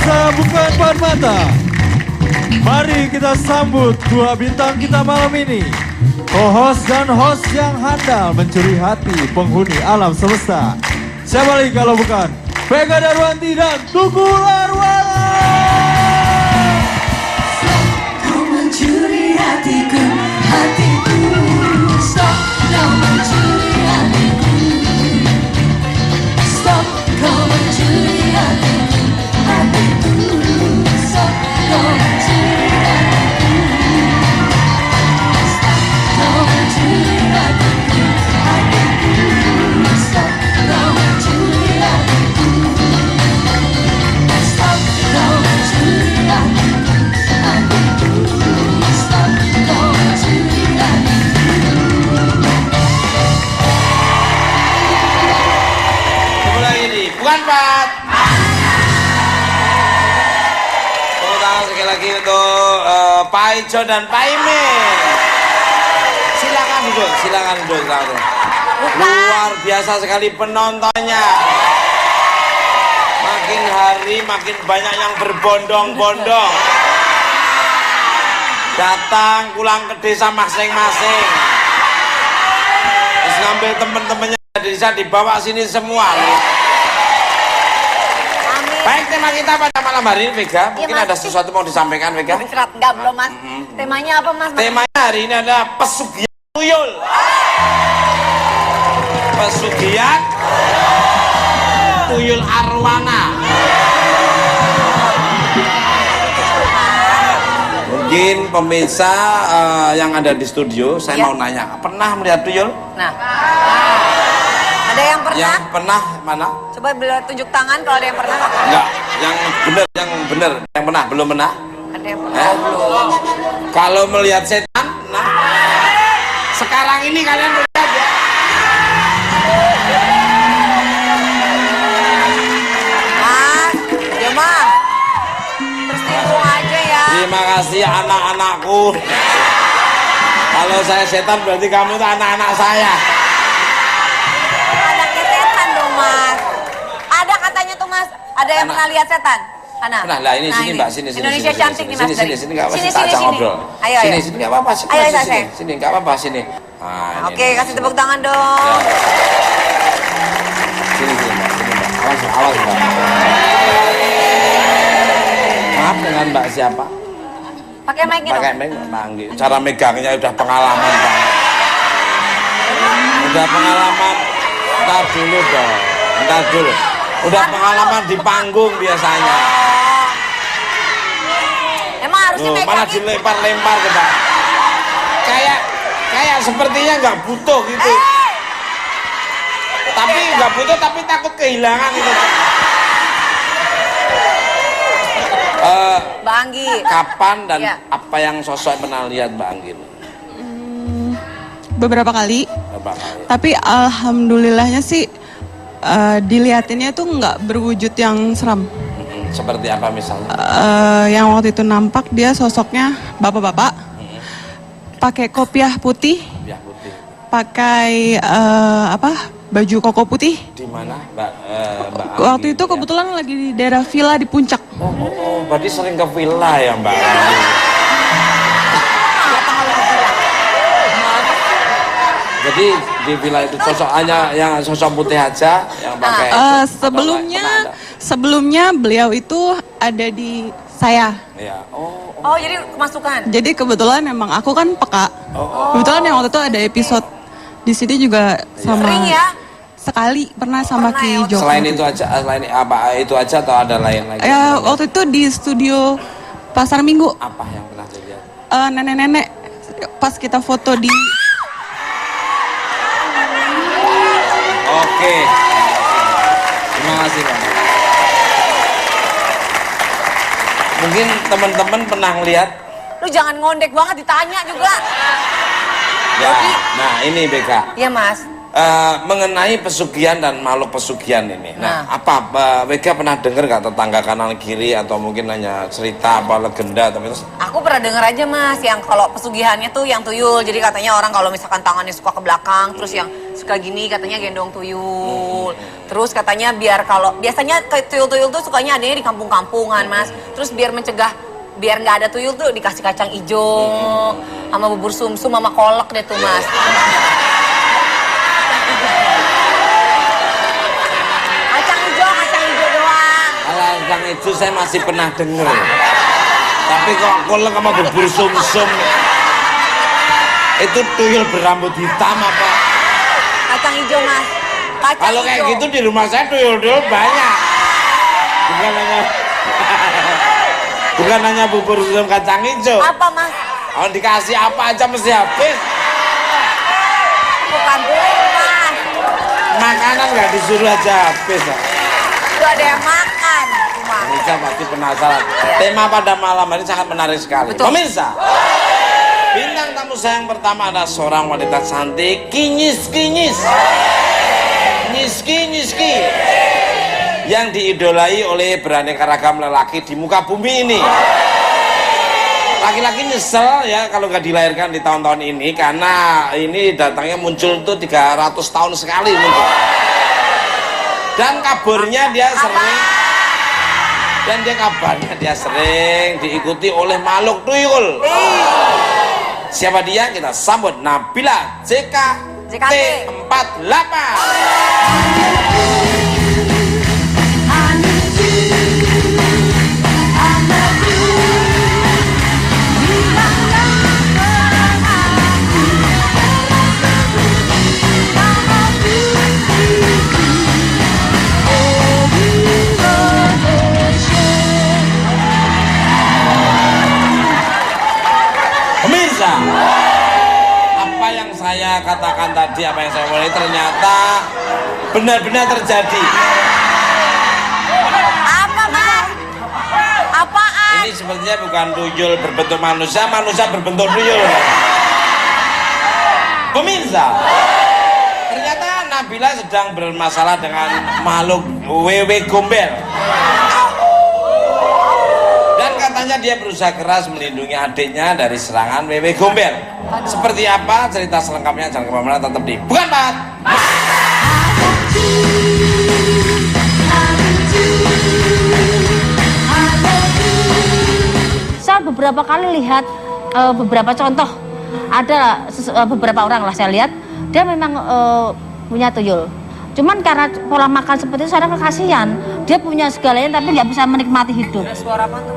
pemirsa bukan mata. Mari kita sambut dua bintang kita malam ini. Co-host dan host yang handal mencuri hati penghuni alam semesta. Siapa lagi kalau bukan Vega Darwanti dan Tukul Arwana. Kau mencuri hatiku, hatiku. Stop, kau mencuri hatiku. Stop, kau mencuri hatiku, hatiku. Stop, kau mencuri hatiku. Stop, kau mencuri hatiku, hatiku. Stop, kau mencuri hatiku. Stop, kau mencuri hatiku, hatiku. Stop, kau mencuri hatiku. Mulai ini, bukan Pat. Tepuk tangan sekali lagi untuk Pak Ijo dan Pak Imin. Silakan duduk, silakan duduk. Luar biasa sekali penontonnya. Makin hari makin banyak yang berbondong-bondong. Datang pulang ke desa masing-masing. Terus ngambil temen-temennya di desa dibawa sini semua. Baik, tema kita pada malam hari ini, Vega. Mungkin Mas. ada sesuatu mau disampaikan, Vega? Enggak, belum Mas. Temanya apa Mas? Temanya hari ini adalah pesugihan tuyul. Pesugihan tuyul arwana. Mungkin pemirsa yang ada di studio, saya mau nanya, pernah melihat tuyul? Nah. Ada yang pernah? Yang pernah mana? Coba tunjuk tangan kalau ada yang pernah. Enggak, yang benar, yang pernah, belum pernah. Ada yang pernah. Belum. Kalau melihat setan, nah, sekarang ini kalian melihat ya. Mas, ya mah. Terus timbul aja ya. Terima kasih anak-anakku. Kalau saya setan berarti kamu tuh anak-anak saya. Anaknya setan dong Mas. Ada katanya tuh Mas. Ada yang pernah lihat setan? Ana. Nah, lah ini sini Mbak, sini. Indonesia sini, cantik sini, nih Mas. Sini, enggak apa-apa. Sini, Kita ajak ngobrol. Ayo, sini, ayo. sini enggak apa-apa. Sini, Ayo, sini, saya. sini, enggak apa-apa, sini. Nah, ini, Oke, ini, kasih sini. tepuk tangan dong. Ya. Sini, Mbak, sini, Mbak. Awas, Mbak. Maaf dengan Mbak siapa? Pakai mic gitu. Pakai mic, Mbak Anggi. Cara megangnya udah pengalaman banget. Udah pengalaman. Ntar dulu dong. Ntar dulu. Udah pengalaman di panggung biasanya. Emang harusnya Loh, megang malah gitu. dilempar-lempar ke Mbak. Kayak sepertinya nggak butuh gitu. Tapi nggak butuh, tapi takut kehilangan gitu. Mbak Anggi. Kapan dan Iya. apa yang sosok pernah lihat Mbak Anggi? Beberapa kali, Berapa kali? tapi alhamdulillahnya sih dilihatinnya tuh nggak berwujud yang seram. Seperti apa misalnya? Yang waktu itu nampak dia sosoknya bapak-bapak, pakai kopiah putih, Ya putih. pakai baju koko putih. Di mana Mbak Anggi? Waktu itu kebetulan lagi di daerah villa di puncak. Oh, berarti sering ke villa ya Mbak Anggi? Jadi di villa itu sosok hanya yang sosok putih aja yang pakai. Sebelumnya beliau itu ada di saya. Ya. Oh, jadi kemasukan. Jadi kebetulan emang aku kan peka. Kebetulan yang waktu itu ada episode di sini juga sama. Sering ya? Sekali pernah sama Pernah ya, Ki Joko. Selain itu aja, selain apa itu aja atau ada lain lagi? Ya waktu itu di studio Pasar Minggu. Apa yang pernah dilihat? Nenek-nenek pas kita foto di. Oke. Terima kasih Bang. Mungkin teman-teman pernah ngelihat Lu jangan ngondek banget ditanya juga. ya. Nah, ini BK. Iya, Mas. Mengenai pesugihan dan makhluk pesugihan ini. Nah, apa Vega pernah dengar nggak tetangga kanan kiri atau mungkin hanya cerita apa legenda tapi terus? Aku pernah denger aja Mas, yang kalau pesugihannya tuh yang tuyul. Jadi katanya orang kalau misalkan tangannya suka ke belakang, terus yang suka gini katanya gendong tuyul. tuyul. Terus katanya biar kalau biasanya tuyul-tuyul tuh sukanya adanya di kampung-kampungan Mas. Terus biar mencegah biar nggak ada tuyul tuh dikasih kacang hijau sama bubur sumsum sama kolak deh tuh Mas. Kacang hijau doang. Kalau kacang hijau saya masih pernah dengar. Tapi kok kolak sama bubur sumsum itu tuyul berambut hitam apa? Kacang hijau Mas. Kacang Kalau kayak hijau. gitu di rumah saya tuyul-tuyul banyak. Bukan hanya bubur sumsum kacang hijau. Apa Mas? Oh, dikasih apa aja mesti habis. Bukan tuyul Mas. Makanan nggak disuruh aja habis. Itu ada yang makan. Cuma. Pemirsa pasti penasaran. Tema pada malam hari sangat menarik sekali. Betul. Pemirsa, bintang tamu saya yang pertama adalah seorang wanita cantik, kinyis-kinyis, nyiski-nyiski, yang diidolai oleh beraneka ragam lelaki di muka bumi ini. Laki-laki nyesel ya kalau nggak dilahirkan di tahun-tahun ini, karena ini datangnya muncul tuh 300 tahun sekali muncul. Dan kabarnya dia sering diikuti oleh makhluk tuyul. Siapa dia? Kita sambut Nabila JKT48. Pemirsa, apa yang saya katakan tadi, apa yang saya mulai ternyata benar-benar terjadi. Apa Mas? Apaan? Ini sepertinya bukan tuyul berbentuk manusia, manusia berbentuk tuyul. Pemirsa, ternyata Nabila sedang bermasalah dengan makhluk wewe gombel. Dan katanya dia berusaha keras melindungi adiknya dari serangan wewe gombel. Seperti apa cerita selengkapnya, jangan kemana-mana, tetap di Bukan Bat. Saya beberapa kali lihat beberapa contoh, ada beberapa orang lah saya lihat dia memang punya tuyul. Cuman karena pola makan seperti itu saya kasihan, dia punya segalanya tapi nggak bisa menikmati hidup. Ada suara apa tuh?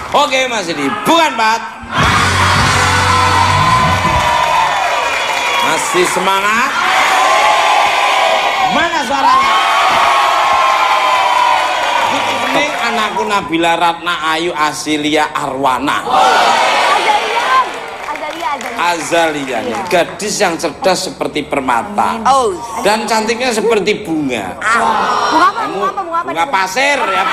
Oke, masih di Bukan Bat. Masih semangat? Mana suaranya? Ini anakku Nabila Ratna Ayu Asilia Arwana. Azalia, gadis yang cerdas seperti permata dan cantiknya seperti bunga. Bunga pasir ya.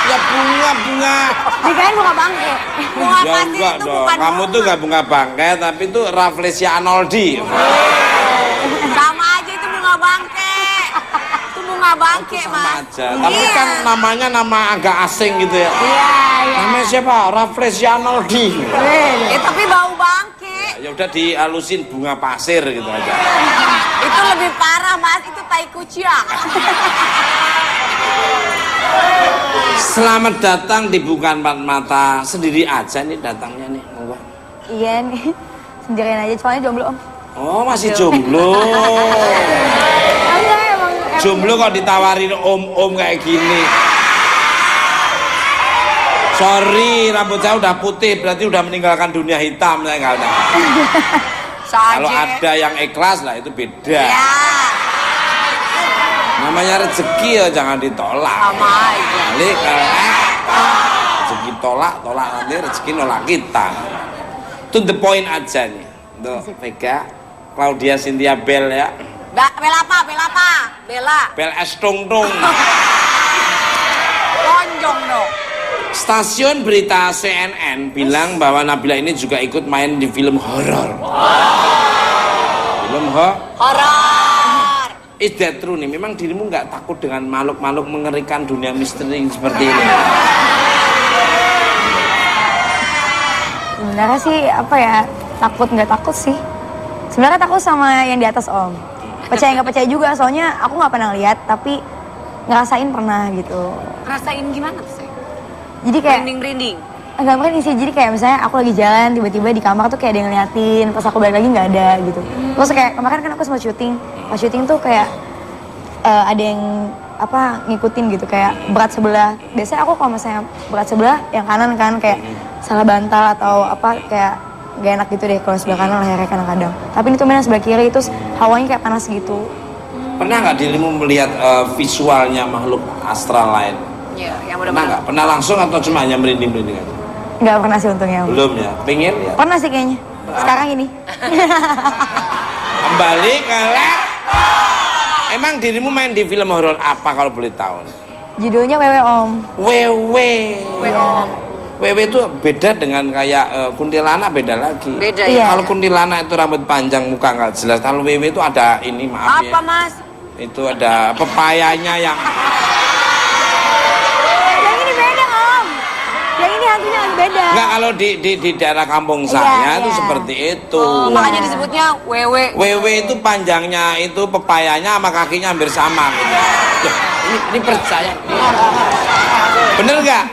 Ya bunga. Dikain bunga bangke. Bunga Ya pasir enggak itu dong, bukan kamu tuh nggak bunga bangke, tapi itu Rafflesia Arnoldi. sama aja itu bunga bangke. Itu bunga bangke Sama Mas. aja, tapi Iya. kan namanya nama agak asing gitu ya. Iya. Namanya siapa? Rafflesia Arnoldi. Tapi bau bangke. Ya udah dihalusin bunga pasir gitu aja. Itu lebih parah Mas, itu tai kucing. Selamat datang di Bukan Empat Mata. Sendiri aja nih datangnya nih, monggo. Iya nih, sendirian aja soalnya jomblo Om. Oh, masih jomblo. Enggak emang. Jomblo kok ditawarin om-om kayak gini. Sorry, rambut saya udah putih, berarti udah meninggalkan dunia hitam saya nggak ada. Kalau ada yang ikhlas lah itu beda. Ya, Namanya rezeki ya jangan ditolak. sama aja. Balik rezeki tolak nanti rezeki nolak kita. To the point aja nih. Tuh, Vega, Claudia Cynthia Bell ya. Bel apa? Bella. Bell es tung-tung. Lonjong dong. Stasiun berita CNN bilang bahwa Nabila ini juga ikut main di film horor. Film Horor. is that true nih? Memang dirimu nggak takut dengan makhluk-makhluk mengerikan dunia misteri seperti ini? Sebenarnya sih apa ya, takut nggak takut sih. Sebenarnya takut sama yang di atas Om. Percaya nggak percaya juga, soalnya aku nggak pernah lihat tapi ngerasain pernah gitu. Rasain gimana tuh, Say? Jadi kayak Merinding-merinding. nggak merinding sih, jadi kayak misalnya aku lagi jalan tiba-tiba di kamar tuh kayak ada yang ngeliatin, pas aku balik lagi nggak ada gitu. Terus kayak kemarin kan aku sempat syuting, pas syuting tuh kayak ada yang apa ngikutin gitu kayak berat sebelah. Biasanya aku kalau misalnya berat sebelah yang kanan kan kayak salah bantal atau apa kayak gak enak gitu deh kalau sebelah kanan lehernya kadang-kadang. Tapi ini tuh main sebelah kiri terus hawanya kayak panas gitu. Pernah nggak dirimu melihat visualnya makhluk astral lain? Iya, yang Pernah benar-benar. nggak? Pernah langsung atau cuma hanya merinding-merinding aja? Nggak pernah sih untungnya Om. Belum ya? Pengen ya? Pernah sih kayaknya. Sekarang ini. Kembali ke Emang dirimu main di film horor apa kalau boleh tahu? Judulnya Wewe Om. Wewe. Iya. Wewe itu beda dengan kayak kuntilanak, beda lagi. Beda Iya. Kalau kuntilanak itu rambut panjang, muka nggak jelas. Kalau wewe itu ada ini, maaf Apa, ya. Mas? Itu ada pepayanya yang Yang ini beda Om. Yang ini hantunya lagi beda. enggak, kalau di daerah kampung Iya, saya itu iya. seperti itu. Oh, makanya disebutnya wewe. Wewe itu panjangnya itu pepayanya sama kakinya hampir sama gitu. Loh, ini percaya. Bener nggak?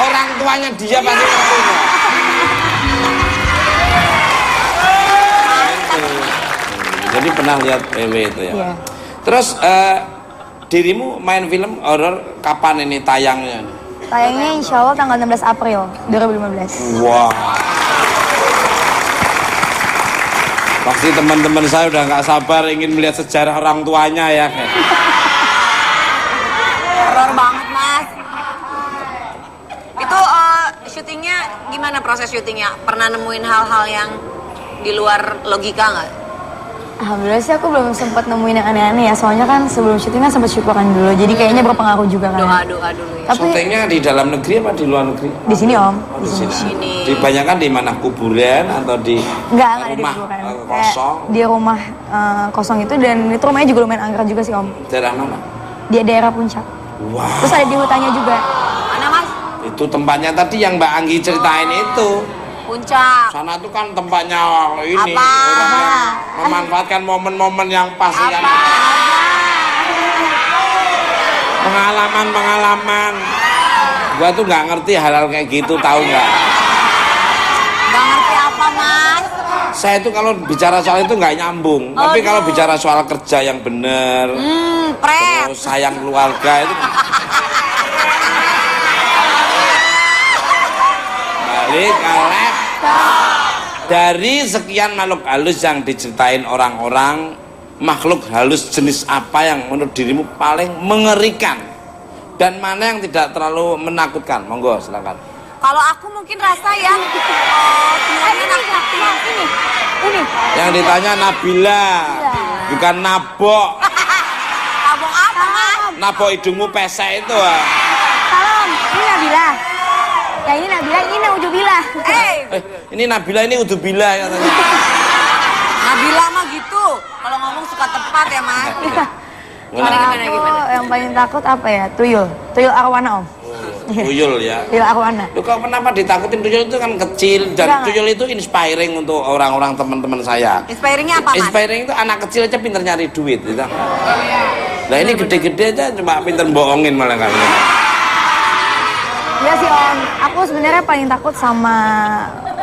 Orang tuanya dia pasti ngerti nggak? Gitu. Jadi pernah lihat wewe itu ya. Iya. Terus dirimu main film horor kapan ini tayangnya? Tayangnya insya Allah tanggal 16 April 2015. Wah. Pasti teman-teman saya udah nggak sabar ingin melihat sejarah orang tuanya ya. Horor banget, Mas. Itu syutingnya gimana proses syutingnya? Pernah nemuin hal-hal yang di luar logika nggak? Alhamdulillah sih aku belum sempat nemuin yang aneh-aneh ya. Soalnya kan sebelum syuting kan sempat syukuran dulu. Jadi kayaknya berpengaruh juga kan. Doa-doa dulu ya. Tapi Syutingnya di dalam negeri apa di luar negeri? di sini Om. Di sini. Sini. Dibanyakan di mana, kuburan atau di Enggak ada di rumah kuburan. Kayak kosong? di rumah kosong itu dan itu rumahnya juga lumayan angker juga sih Om. Daerah mana? Di daerah puncak. Wah, Terus ada di hutannya juga. Mana, Mas? itu tempatnya tadi yang Mbak Anggi ceritain itu. Puncak. Sana tuh kan tempatnya ini Apa? orang yang memanfaatkan momen-momen yang pas ya. Pengalaman. Gua tuh nggak ngerti hal-hal kayak gitu, tahu nggak? Nggak ngerti apa, Mas? Saya tuh kalau bicara soal itu nggak nyambung. Tapi kalau bicara soal kerja yang bener, Pret. terus sayang keluarga itu. Balik ke dari sekian makhluk halus yang diceritain orang-orang, makhluk halus jenis apa yang menurut dirimu paling mengerikan dan mana yang tidak terlalu menakutkan? Monggo silakan. Kalau aku mungkin rasa ya semuanya Ini. Yang ditanya Nabila, bukan Nabok. Abang apa, Mas? Nabok hidungmu pesek itu. Salam. Ini Nabila. Ya ini Nabila, ini Naujubillah. Ini Nabila, ini Udzubillah katanya. Nabila mah gitu. Kalau ngomong suka tepat ya, Mas. Gimana? Aku yang paling takut apa ya? Tuyul. Tuyul arwana Om. Tuyul ya. Tuyul arwana. Lu kok kenapa ditakutin tuyul itu kan kecil dan Enggak. tuyul itu inspiring untuk orang-orang teman-teman saya. Inspiringnya apa, Mas? Inspiring itu anak kecil aja pinter nyari duit gitu. Nah ini gede-gede aja cuma pinter bohongin malah kan. Iya sih Om. Aku sebenarnya paling takut sama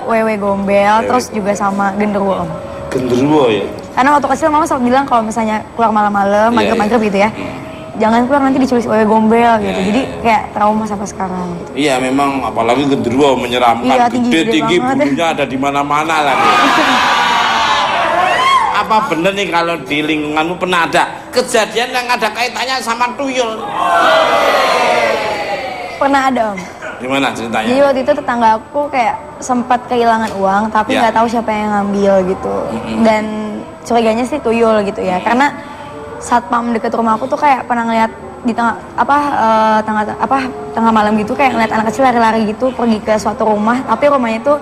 wewe gombel, terus juga sama genderuwo Om. Genderuwo ya. Karena waktu kecil mama selalu bilang kalau misalnya keluar malam-malam, maghrib-maghrib gitu ya, jangan keluar nanti diculik wewe gombel gitu. Jadi kayak trauma sampai sekarang. Gitu. Iya memang apalagi genderuwo menyeramkan, Iya, tinggi gede-tinggi, banget. bulunya ada di mana-mana lagi. Apa bener nih kalau di lingkunganmu pernah ada kejadian yang ada kaitannya sama tuyul? Pernah ada Om. Gimana ceritanya? Jadi waktu itu tetangga aku kayak sempat kehilangan uang, tapi Ya. nggak tahu siapa yang ngambil gitu. Dan curiganya sih tuyul gitu ya, karena satpam deket rumah aku tuh kayak pernah ngeliat di tengah malam gitu kayak ngeliat anak kecil lari-lari gitu pergi ke suatu rumah, tapi rumahnya itu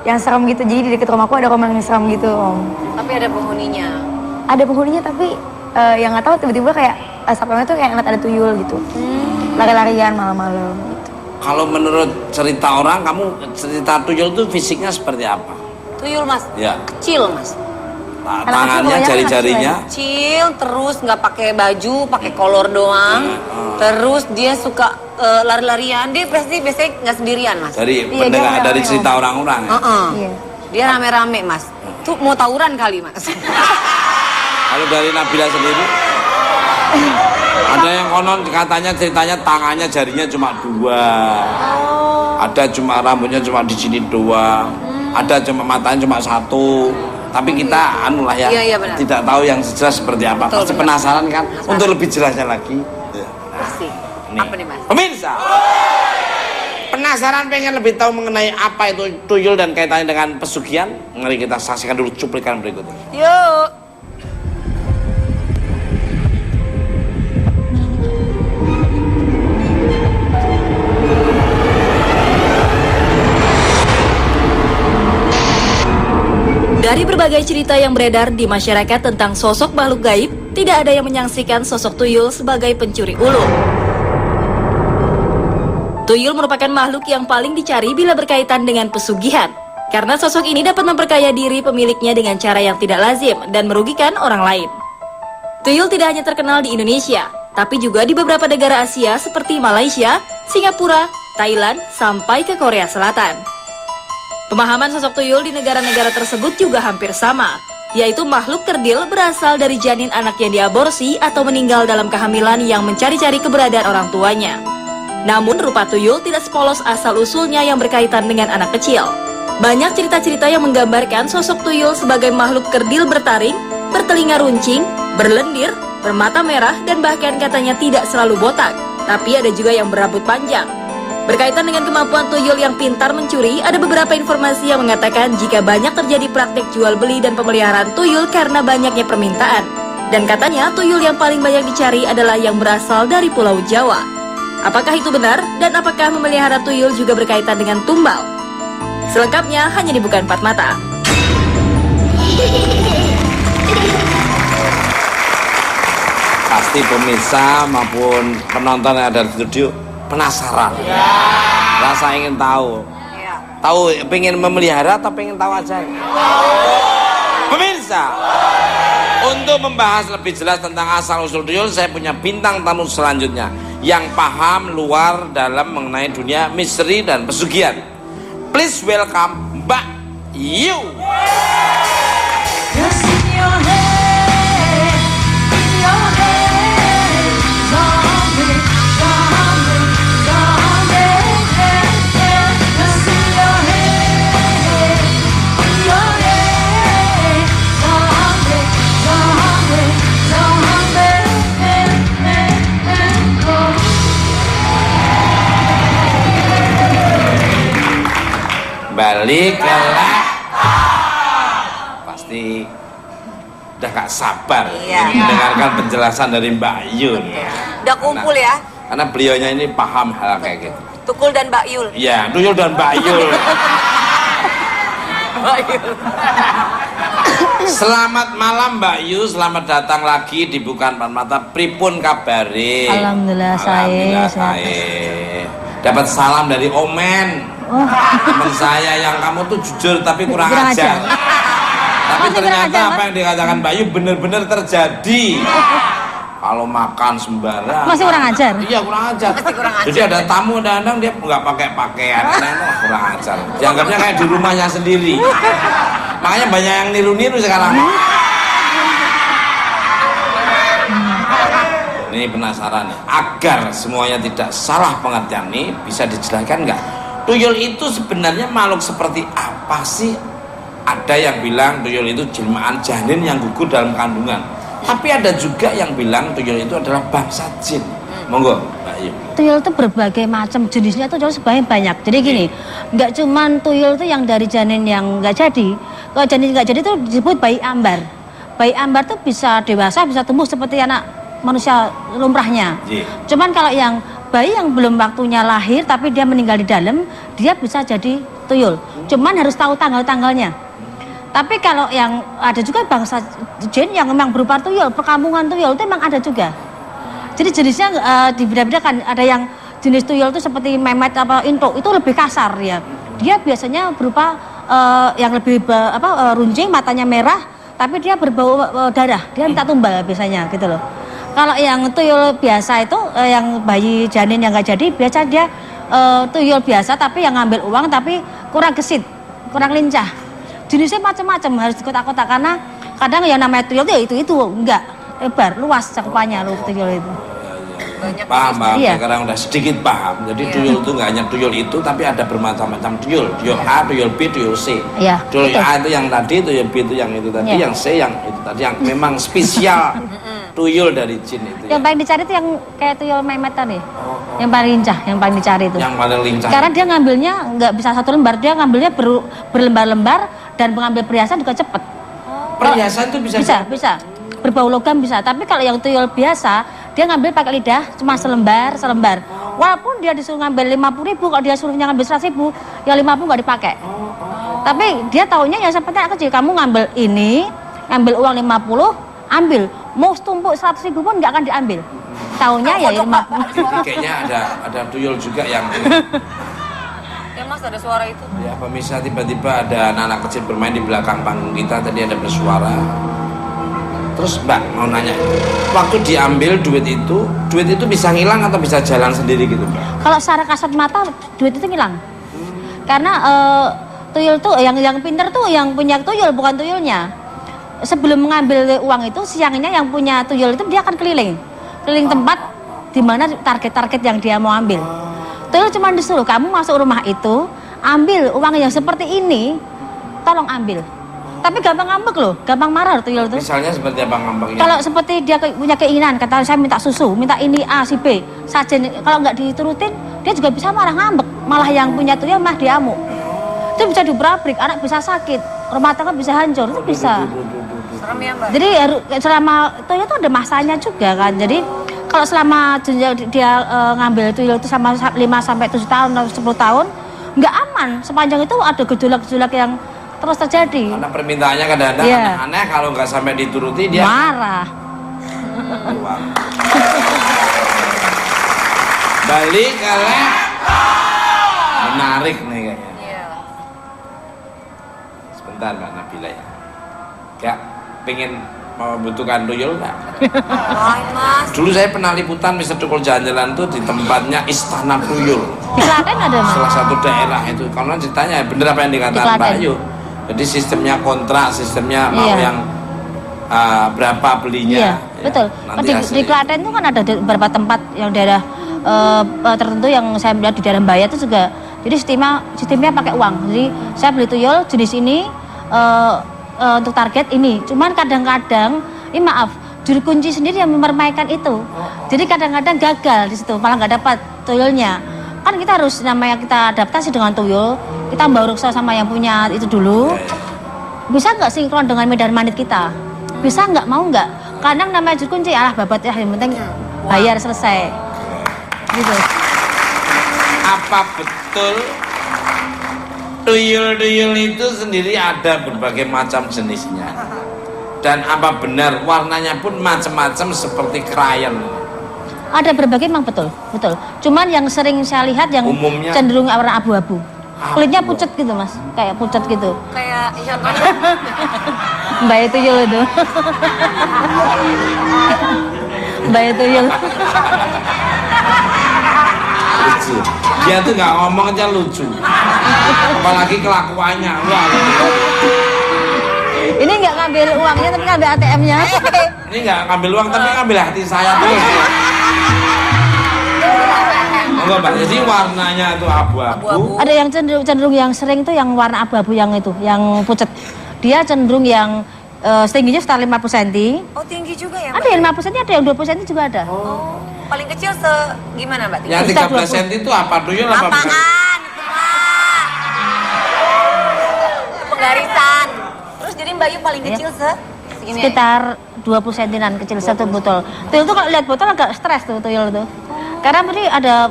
yang serem gitu. Jadi di deket rumahku ada rumah yang serem gitu Om. Tapi ada penghuninya. Ada penghuninya tapi yang nggak tahu tiba-tiba kayak sapamnya tuh kayak ngeliat ada tuyul gitu. Lari-larian malam-malam gitu. Kalau menurut cerita orang, kamu cerita tuyul itu fisiknya seperti apa? Tuyul mas, Ya. kecil mas. Tangannya, jari-jarinya. Kecil, terus nggak pakai baju, pakai kolor doang. Terus dia suka lari-larian. Dia biasanya nggak sendirian mas. Dari Iya, pendengar, dia dari rame-rame. cerita orang-orang ya? Iya. Dia rame-rame mas. Tuh mau tawuran kali mas. Kalau dari Nabila sendiri? Ada yang konon katanya ceritanya tangannya jarinya cuma 2. Ada cuma rambutnya cuma di sini doang. Ada cuma matanya cuma 1. Tapi kita anu lah ya, Iya, benar. tidak tahu yang jelas seperti apa. Betul, Pasti benar. penasaran kan? Untuk lebih jelasnya lagi. Pasti. Nih. Apa nih mas? Pemirsa, penasaran pengen lebih tahu mengenai apa itu tuyul dan kaitannya dengan pesugihan? Mari kita saksikan dulu cuplikan berikut ini. Yuk. Dari berbagai cerita yang beredar di masyarakat tentang sosok makhluk gaib, tidak ada yang menyaksikan sosok tuyul sebagai pencuri ulur. Tuyul merupakan makhluk yang paling dicari bila berkaitan dengan pesugihan, karena sosok ini dapat memperkaya diri pemiliknya dengan cara yang tidak lazim dan merugikan orang lain. Tuyul tidak hanya terkenal di Indonesia, tapi juga di beberapa negara Asia seperti Malaysia, Singapura, Thailand, sampai ke Korea Selatan. Pemahaman sosok tuyul di negara-negara tersebut juga hampir sama, yaitu makhluk kerdil berasal dari janin anak yang diaborsi atau meninggal dalam kehamilan yang mencari-cari keberadaan orang tuanya. Namun rupa tuyul tidak sepolos asal-usulnya yang berkaitan dengan anak kecil. Banyak cerita-cerita yang menggambarkan sosok tuyul sebagai makhluk kerdil bertaring, bertelinga runcing, berlendir, bermata merah, dan bahkan katanya tidak selalu botak, tapi ada juga yang berambut panjang. Berkaitan dengan kemampuan tuyul yang pintar mencuri, ada beberapa informasi yang mengatakan jika banyak terjadi praktik jual beli dan pemeliharaan tuyul karena banyaknya permintaan. Dan katanya tuyul yang paling banyak dicari adalah yang berasal dari Pulau Jawa. Apakah itu benar? Dan apakah memelihara tuyul juga berkaitan dengan tumbal? Selengkapnya hanya di Bukan Empat Mata. Pasti pemirsa maupun penonton yang ada di studio penasaran, rasa ingin tahu, pengen memelihara atau pengen tahu aja. Pemirsa, untuk membahas lebih jelas tentang asal usul tuyul, saya punya bintang tamu selanjutnya yang paham luar dalam mengenai dunia misteri dan pesugihan. Please welcome Mbak Yu. Balik lah, pasti udah gak sabar mendengarkan penjelasan dari Mbak Yul. Udah kumpul ya. Karena beliaunya ini paham hal kayak gitu. Tukul dan Mbak Yul. Iya, Tuyul dan Mbak Yul. Selamat malam Mbak Yu, selamat datang lagi di Bukan Empat Mata. Pripun kabare? Alhamdulillah saya Dapat salam dari Omen. Teman saya yang kamu tuh jujur tapi kurang ajar. Tapi ternyata apa yang dikatakan Mbak Yu benar-benar terjadi. Kalau makan sembarang. Masih kurang ajar? Iya kurang ajar. Jadi ada tamu kadang-kadang dia nggak pakai pakaian, kadang-kadang kurang ajar. Dianggapnya kayak di rumahnya sendiri. Makanya banyak yang niru-niru sekarang. Ini penasaran nih, agar semuanya tidak salah pengertian nih, bisa dijelaskan nggak? Tuyul itu sebenarnya makhluk seperti apa sih? Ada yang bilang tuyul itu jelmaan janin yang gugur dalam kandungan. Tapi ada juga yang bilang tuyul itu adalah bangsa jin. Monggo, Mbak Yu. Tuyul itu berbagai macam jenisnya itu sebenarnya banyak. Jadi gini, nggak cuman tuyul itu yang dari janin yang nggak jadi. Kalau janin nggak jadi itu disebut bayi ambar. Bayi ambar itu bisa dewasa, bisa tumbuh seperti anak manusia lumrahnya. Cuman kalau yang bayi yang belum waktunya lahir tapi dia meninggal di dalam, dia bisa jadi tuyul. Cuman harus tahu tanggal-tanggalnya. Tapi kalau yang ada juga bangsa jin yang memang berupa tuyul, perkampungan tuyul itu memang ada juga. Jadi jenisnya dibeda-bedakan. Ada yang jenis tuyul itu seperti memet apa intok itu lebih kasar ya. Dia biasanya berupa yang lebih runcing, matanya merah, tapi dia berbau darah. Dia minta tumbal biasanya gitu loh. Kalau yang tuyul biasa itu yang bayi janin yang nggak jadi, biasa dia tuyul biasa tapi yang ngambil uang tapi kurang gesit, kurang lincah. Jenisnya macam-macam, harus dikotak-kotak karena kadang yang namanya tuyul itu enggak lebar, luas cakupannya loh tuyul itu. Paham, Iya. sekarang udah sedikit paham. Jadi tuyul itu nggak hanya tuyul itu, tapi ada bermacam-macam tuyul. Tuyul A, tuyul B, tuyul C. Iya, Tuyul betul. A itu yang tadi, tuyul B itu yang itu tadi, Iya. yang C yang itu tadi, yang memang spesial tuyul dari jin itu. Yang paling dicari itu yang kayak tuyul memet tadi. Yang paling lincah, yang paling dicari itu. Yang paling lincah. Karena dia ngambilnya nggak bisa satu lembar, dia ngambilnya berlembar-lembar dan mengambil perhiasan juga cepet. Perhiasan itu bisa. Bisa. Berbau logam bisa. Tapi kalau yang tuyul biasa, dia ngambil pakai lidah cuma selembar. Walaupun dia disuruh ngambil 50.000, kalau dia suruhnya ngambil 100.000, ya 50 nggak dipakai. Tapi dia taunya ya seperti anak kecil, kamu ngambil ini, ngambil uang 50, ambil. Mau tumpuk 100.000 pun nggak akan diambil. Taunya ya 50. Jadi kayaknya ada tuyul juga yang Ya Mas, ada suara itu. ya pemirsa, tiba-tiba ada anak-anak kecil bermain di belakang panggung kita, tadi ada bersuara. Terus Mbak mau nanya, waktu diambil duit itu bisa ngilang atau bisa jalan sendiri gitu Mbak? Kalau secara kasat mata duit itu hilang. Karena tuyul tuh yang pinter tuh yang punya tuyul, bukan tuyulnya. Sebelum mengambil uang itu, siangnya yang punya tuyul itu dia akan keliling tempat di mana target-target yang dia mau ambil. Tuyul cuma disuruh kamu masuk rumah itu, ambil uang yang seperti ini, tolong ambil. Tapi gampang ngambek loh, gampang marah tuyul itu. Misalnya seperti apa ngambeknya? Kalau seperti dia punya keinginan, kata saya minta susu, minta ini A, si B, sajen, kalau nggak diturutin, dia juga bisa marah ngambek. Malah yang punya tuyul mah diamuk. Itu bisa diberabrik, anak bisa sakit, rumah tangga bisa hancur, itu bisa. Serem ya Mbak. Jadi selama tuyul itu ada masanya juga kan. Jadi kalau selama dia ngambil tuyul itu sama 5 sampai 7 tahun atau 10 tahun, nggak aman. Sepanjang itu ada gejolak-gejolak yang terus terjadi. Karena permintaannya kadang-kadang Iya. aneh-aneh, kalau nggak sampai dituruti dia Marah. keluar. Balik kalian menarik nih kayaknya. Iya. Sebentar Mbak Nabila ya. Gak pengen membutuhkan tuyul nggak? Wah, Mas. Dulu saya pernah liputan Mr. Tukul jalan-jalan tuh di tempatnya Istana Tuyul. Di Klaten ada Mas. Salah satu daerah itu. Karena ceritanya bener apa yang dikatakan Di Klaten. Pak Ayu. Jadi sistemnya kontrak, sistemnya mau Iya. yang berapa belinya. Iya, ya. betul. Nanti Di hasilnya. Klaten itu kan ada beberapa tempat yang daerah tertentu yang saya melihat di daerah Mbaya itu juga. Jadi sistemnya pakai uang. Jadi saya beli tuyul jenis ini untuk target ini. Cuman kadang-kadang, ini maaf, juru kunci sendiri yang memermaikan itu. Jadi kadang-kadang gagal di situ, malah nggak dapat tuyulnya. Kan kita harus namanya kita adaptasi dengan tuyul. Kita baru sama yang punya itu dulu. Bisa nggak sinkron dengan medan magnet kita? Bisa nggak, mau nggak? Kadang namanya juru kunci, alah babat ya, yang penting bayar selesai. Gitu. Apa betul tuyul-tuyul itu sendiri ada berbagai macam jenisnya? Dan apa benar warnanya pun macam-macam seperti krayon? Ada berbagai memang betul. Cuman yang sering saya lihat yang Umumnya? cenderung warna abu-abu. Kulitnya pucat gitu Mas, kayak pucat gitu. Kayak contohnya Mbak tuyul itu. Mbak tuyul. Lucu. Dia tuh nggak ngomong aja lucu. Apalagi kelakuannya. Wah, Ini nggak ngambil uangnya tapi ngambil ATM-nya. ini nggak ngambil uang tapi ngambil hati saya terus. Enggak Pak, jadi warnanya itu abu-abu. Ada yang cenderung yang sering tuh yang warna abu-abu yang itu, yang pucat. Dia cenderung yang tingginya sekitar 50 cm. oh tinggi juga ya Mbak? Ada yang 50 cm, ada yang 20 cm juga ada. Oh, paling kecil gimana Mbak? Yang 13 cm itu apa tuyul apa bukan? Apaan? Itu mah. Itu penggarisan. Terus jadi Mbak Yu paling kecil segini aja? Sekitar 20 cm-an kecil satu botol. Tuyul tuh kalau lihat botol agak stres tuh tuyul tuh. Karena berarti ada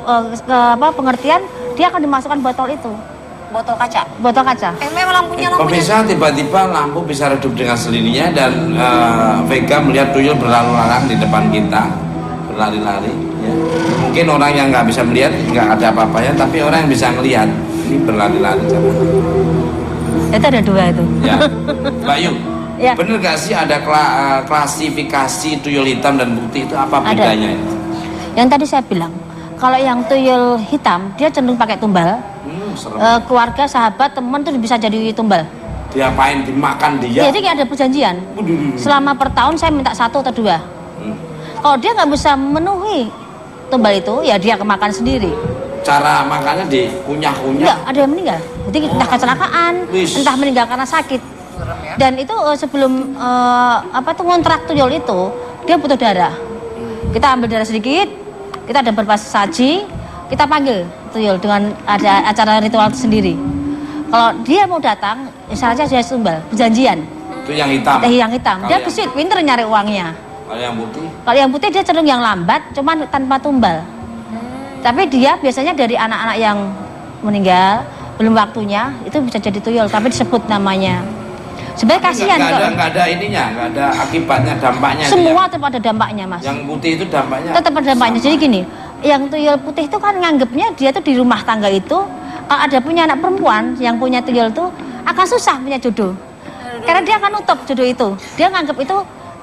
pengertian dia akan dimasukkan botol itu. botol kaca. botol kaca. Memang lampunya Pemirsa, tiba-tiba lampu bisa redup dengan sendirinya dan Vega melihat tuyul berlalu lalang di depan kita, berlari-lari. Ya. Mungkin orang yang nggak bisa melihat nggak ada apa-apanya, tapi orang yang bisa melihat ini berlari-lari. Itu ada 2 itu. Ya, Mbak Yu, Ya. bener gak sih ada klasifikasi tuyul hitam dan putih itu apa Ada. bedanya? Yang tadi saya bilang, kalau yang tuyul hitam dia cenderung pakai tumbal. Serem. Keluarga, sahabat, teman tuh bisa jadi tumbal. Diapain? Dimakan dia? Jadi kayak ada perjanjian. Selama per tahun saya minta 1 atau 2. Kalau dia nggak bisa memenuhi tumbal itu, ya dia kemakan sendiri. Cara makannya dikunyah-kunyah? Enggak, ada yang meninggal. Jadi entah kecelakaan, Wis. entah meninggal karena sakit. Dan itu sebelum ngontrak tuyul itu, dia butuh darah. Kita ambil darah sedikit, kita ada beberapa saji, kita panggil tuyul dengan ada acara ritual sendiri. Kalau dia mau datang, istilahnya dia tumbal, perjanjian. Itu yang hitam? Yang hitam. Kalau Dia yang- gesit, pinter nyari uangnya. Kalau yang putih? Kalau yang putih dia cenderung yang lambat, cuman tanpa tumbal. Tapi dia biasanya dari anak-anak yang meninggal, belum waktunya, itu bisa jadi tuyul, tapi disebut namanya. Sebenarnya kasihan Nggak ada ininya, nggak ada akibatnya, dampaknya. itu semua ya? tetap ada dampaknya, Mas. Yang putih itu dampaknya? Tetap ada dampaknya. Jadi gini, yang tuyul putih itu kan nganggepnya dia tuh di rumah tangga itu, kalau ada punya anak perempuan yang punya tuyul itu akan susah punya jodoh. Karena dia akan nutup jodoh itu. Dia nganggep itu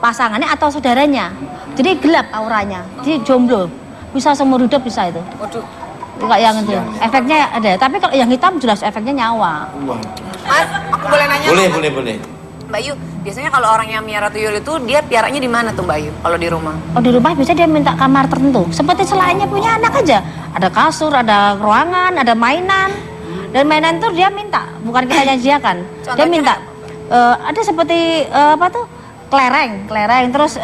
pasangannya atau saudaranya. Jadi gelap auranya. Jadi jomblo. Bisa seumur hidup bisa itu. Waduh. Kayak yang itu. Efeknya ada. Tapi kalau yang hitam jelas efeknya nyawa. Wah. Mas, aku boleh nanya? Boleh. Mbak Yu, biasanya kalau orang yang miara tuyul itu dia piaranya di mana tuh Mbak Yu? Kalau di rumah? Oh di rumah biasanya dia minta kamar tertentu. Seperti selainnya punya anak aja. Ada kasur, ada ruangan, ada mainan. Dan mainan itu dia minta, bukan kita nyajiakan. Dia Contohnya minta. Ada seperti kelereng, terus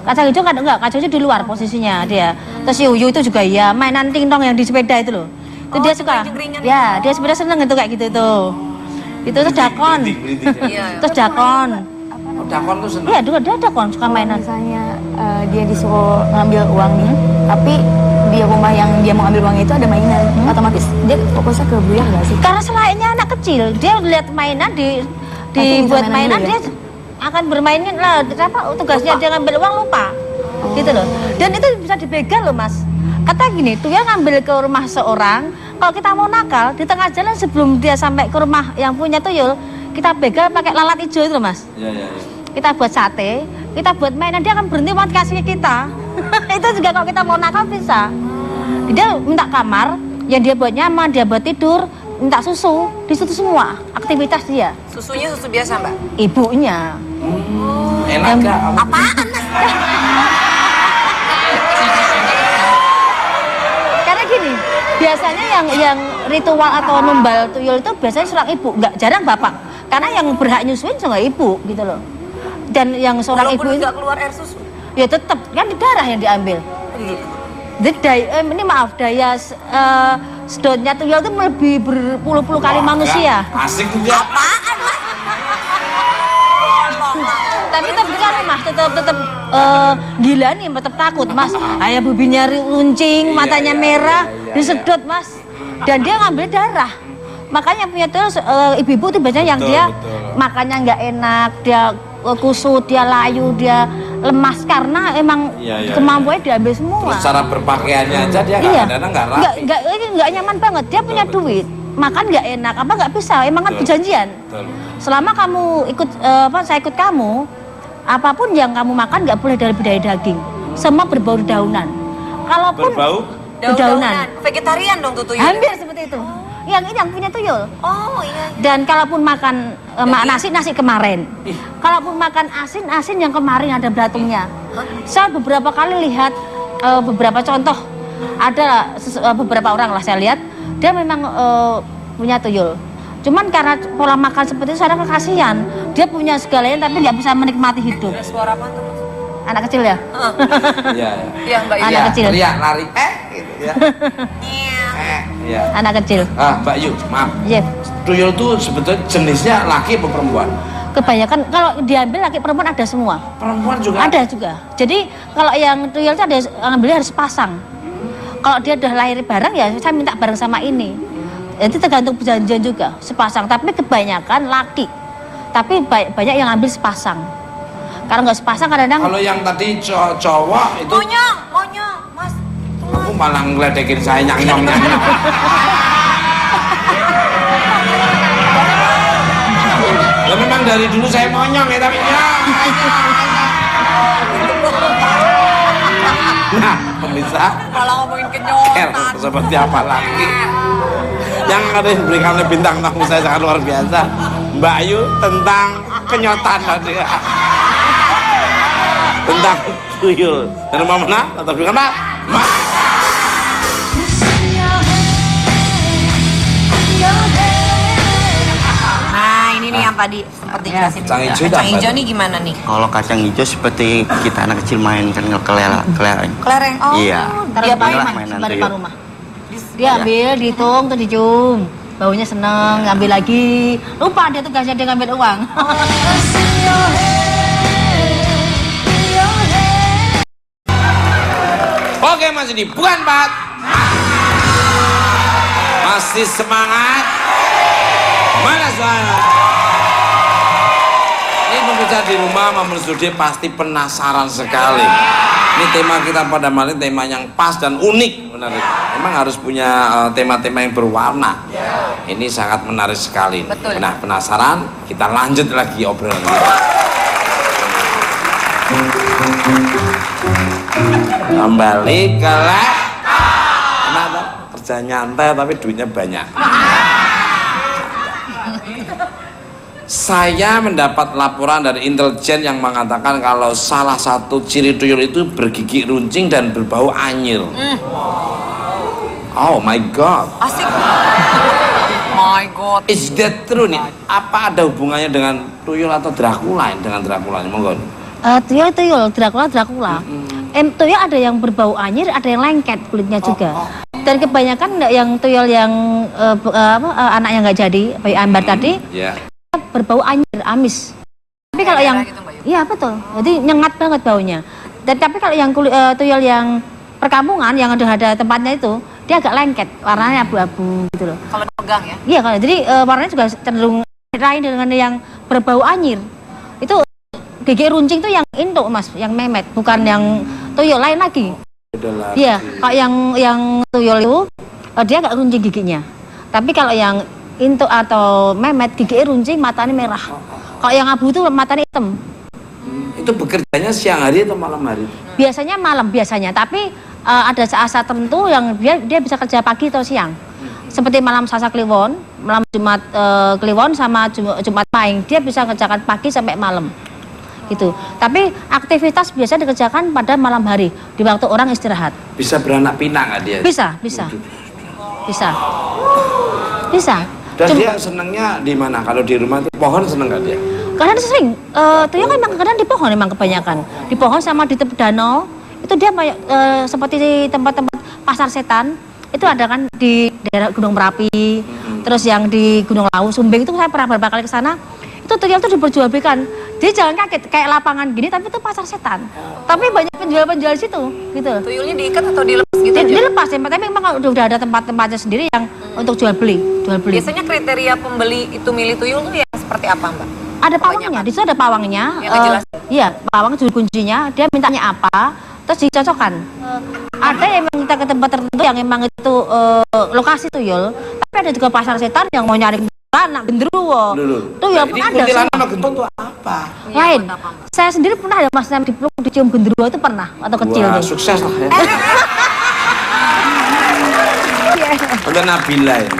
kacang hijau kan enggak, kacang hijau di luar posisinya dia. Terus yuyu itu juga iya, mainan tingtong yang di sepeda itu loh. Itu dia suka. gering-geringan Ya, dia sebenarnya seneng itu kayak gitu tuh. Itu tuh dakon. Iya. Terus dakon. Oh, dakon tuh seneng? Iya, dia dakon suka mainan. Misalnya dia disuruh ngambil uang nih, tapi di rumah yang dia mau ambil uang itu ada mainan, otomatis dia fokusnya ke buyar nggak sih? Karena selainnya anak kecil, dia lihat mainan dibuat bisa mainan mainan dulu dia akan bermainnya lah. Apa tugasnya dia ngambil uang lupa, gitu loh. Dan itu bisa dibegal loh Mas. Kata gini, tuh ya ngambil ke rumah seorang. Kalau kita mau nakal di tengah jalan sebelum dia sampai ke rumah yang punya tuyul, kita begal pakai lalat hijau itu loh Mas. Iya. Kita buat sate, kita buat mainan, dia akan berhenti buat kasih ke kita. Itu juga kalau kita mau nakal bisa. Dia minta kamar, yang dia buat nyaman, dia buat tidur, minta susu, di situ semua aktivitas dia. Susunya susu biasa Mbak? Ibunya. Enak gak? Apaan Mas? Karena gini, biasanya yang ritual atau numbal tuyul itu biasanya seorang ibu, nggak jarang bapak. Karena yang berhak nyusuin cuma ibu gitu loh. Dan yang seorang Walaupun ibu itu nggak keluar air susu? ya tetap kan di darah yang diambil. Jadi daya sedotnya tuyul itu lebih berpuluh-puluh kali manusia. Asik juga. Apaan Mas? Tapi tetap di rumah, tetap gila nih, tetap takut Mas. Ayah bubinya runcing, matanya merah, disedot Mas. Dan dia ngambil darah. Makanya punya tuyul ibu-ibu itu biasanya yang dia makannya nggak enak, dia kusut, dia layu, dia lemas karena emang kemampuannya diambil semua. Terus cara berpakaiannya aja dia kadang-kadang nggak rapi. Nggak nyaman banget. Dia punya duit, makan nggak enak, apa nggak bisa. Emang kan perjanjian. Betul. Selama kamu ikut saya ikut kamu, apapun yang kamu makan nggak boleh dari daging. Semua berbau dedaunan. Kalaupun Berbau? dedaunan, Vegetarian dong tuh tuyul? hampir seperti itu. Yang ini yang punya tuyul. Oh iya. Dan kalaupun makan nasi kemarin. Kalaupun makan asin yang kemarin ada belatungnya. Saya beberapa kali lihat beberapa contoh. Ada beberapa orang lah saya lihat dia memang punya tuyul. Cuman karena pola makan seperti itu saya kasihan. Dia punya segalanya tapi nggak bisa menikmati hidup. Ada suara apa tuh Mas? Anak kecil ya? Iya. Iya Mbak Yu. Anak kecil. Teriak lari gitu ya. Iya. Anak kecil. Mbak Yu, maaf. Iya. Tuyul tuh sebetulnya jenisnya laki atau perempuan? Kebanyakan kalau diambil laki perempuan ada semua. Perempuan juga? Ada juga. Jadi kalau yang tuyul itu ada ngambilnya harus pasang. Kalau dia udah lahir bareng ya saya minta bareng sama ini. Itu tergantung perjanjian juga, sepasang. Tapi kebanyakan laki. Tapi banyak yang ambil sepasang. Kalau nggak sepasang kadang-kadang. Kalau yang tadi cowok itu. Monyong, Mas. Aku malah ngeledekin saya nyang-nyong. Ya memang dari dulu saya monyong ya tapi ya. Nah, pemirsa. Malah ngomongin kenyotan. Seperti apa lagi? Yang ada diberikan oleh bintang tamu saya sangat luar biasa, Mbak Ayu tentang kenyotan tadi. Tentang tuyul. Dan rumah mana? Tetap di mana? Nah, ini nih yang tadi seperti jelasin. Kacang hijau Kacang apa hijau tuh? nih gimana nih? Kalau kacang hijau seperti kita anak kecil main kan kelereng. Kelereng. Oh, Iya. Dia Inilah pakai mainan depan tuyul. rumah. Dia ambil, dihitung, terus dicium. Baunya seneng, ngambil lagi. Lupa dia tugasnya dia ngambil uang. Oke, masih di bukan Pak. Masih semangat. Mana suara? Ini pemirsa di rumah Mamun Studi pasti penasaran sekali. Ini tema kita pada malam tema yang pas dan unik, benar. Memang harus punya tema-tema yang berwarna. Ini sangat menarik sekali. Betul. Nah, penasaran? Kita lanjut lagi obrolan kita. Kembali ke lab. Kenapa? Kerja nyantai tapi duitnya banyak. Saya mendapat laporan dari intelijen yang mengatakan kalau salah satu ciri tuyul itu bergigi runcing dan berbau anyir. Oh my god. Asik. My God. Is that true nih? Apa ada hubungannya dengan tuyul atau Dracula? Dengan Dracula? Monggo. Tuyul, Dracula. Tuyul ada yang berbau anyir, ada yang lengket kulitnya juga. Dan kebanyakan yang tuyul yang anak yang nggak jadi, bayi ambar tadi, berbau anyir, amis. Tapi kalau yang, gitu, Mbak Yu? iya betul, jadi nyengat banget baunya. Dan tapi kalau yang tuyul yang perkampungan, yang ada tempatnya itu, dia agak lengket, warnanya abu-abu gitu loh. Kalau pegang ya. Iya, jadi warnanya juga cenderung lain dengan yang berbau anyir. Itu gigi runcing tuh yang induk mas, yang memet, bukan yang tuyul lain lagi. Iya, kalau yang tuyul itu dia nggak runcing giginya. Tapi kalau yang intuk atau memet gigi runcing, matanya merah. Kalau yang abu itu matanya hitam. Itu bekerjanya siang hari atau malam hari? Biasanya malam biasanya, tapi ada saat-saat tertentu yang dia bisa kerja pagi atau siang. Seperti malam Selasa Kliwon, malam Jumat Kliwon sama Jumat Pahing, dia bisa kerjakan pagi sampai malam. Gitu. Tapi aktivitas biasa dikerjakan pada malam hari, di waktu orang istirahat. Bisa beranak pinak nggak dia? Bisa. Dan dia senangnya di mana? Kalau di rumah itu pohon seneng nggak dia? Kadang sering, tuyul kan memang kadang di pohon memang kebanyakan. Di pohon sama di tepi danau, itu dia seperti di tempat-tempat pasar setan, itu ada kan di daerah Gunung Merapi, terus yang di Gunung Lawu, Sumbing itu saya pernah beberapa kali ke sana, itu tuyul itu diperjualbelikan. Jadi jangan kaget, kayak lapangan gini tapi itu pasar setan. Tapi banyak penjual-penjual situ, gitu. Tuyulnya diikat atau dilepas gitu aja? Dilepas ya, tapi memang udah ada tempat-tempatnya sendiri yang untuk jual beli. Biasanya kriteria pembeli itu milih tuyul tuh yang seperti apa, Mbak? Ada pawangnya, di situ ada pawangnya. Iya, pawang juru kuncinya, dia mintanya apa, terus dicocokkan. Ada yang minta ke tempat tertentu yang emang itu lokasi tuyul, tapi ada juga pasar setan yang mau nyari anak genderuwo. Tuyul pun ada. Kuntilanak sama gentong itu apa? Lain. Saya sendiri pernah ada mas dipeluk dicium genderuwo itu pernah waktu kecil. Wah, tuh. sukses lah ya. Udah Nabila ini.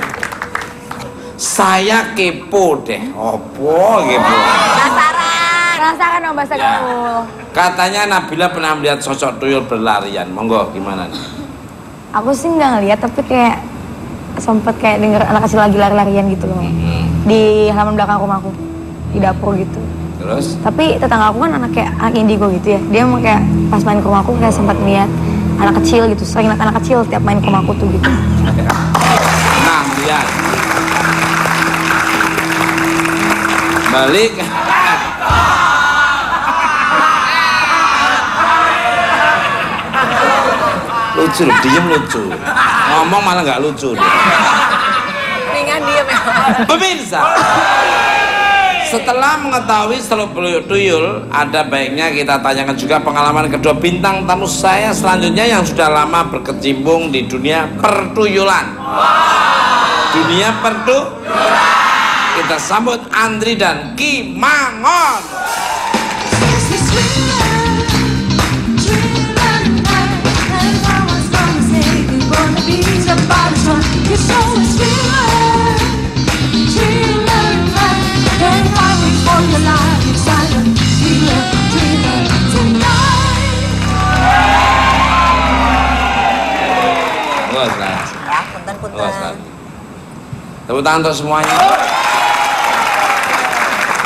Saya kepo deh. Opo kepo? Penasaran dong bahasa gaul. Katanya Nabila pernah melihat sosok tuyul berlarian. Monggo gimana nih? Aku sih nggak ngeliat, tapi kayak sempet kayak denger anak kecil lagi lari-larian gitu loh. Di halaman belakang rumahku, di dapur gitu. Terus? Tapi tetangga aku kan anak indigo gitu ya. Dia emang kayak pas main ke rumahku kayak sempat lihat anak kecil gitu. Sering lihat anak kecil tiap main ke rumahku tuh gitu. Nah, lihat. Balik. Lucu, diem lucu. Ngomong malah nggak lucu. diam ya. Pemirsa, setelah mengetahui seluk-beluk tuyul, ada baiknya kita tanyakan juga pengalaman kedua bintang tamu saya selanjutnya yang sudah lama berkecimpung di dunia pertuyulan. Dunia pertuyulan. Kita sambut Andri dan Ki Mangon. Ya, punten. Tepuk tangan untuk semuanya.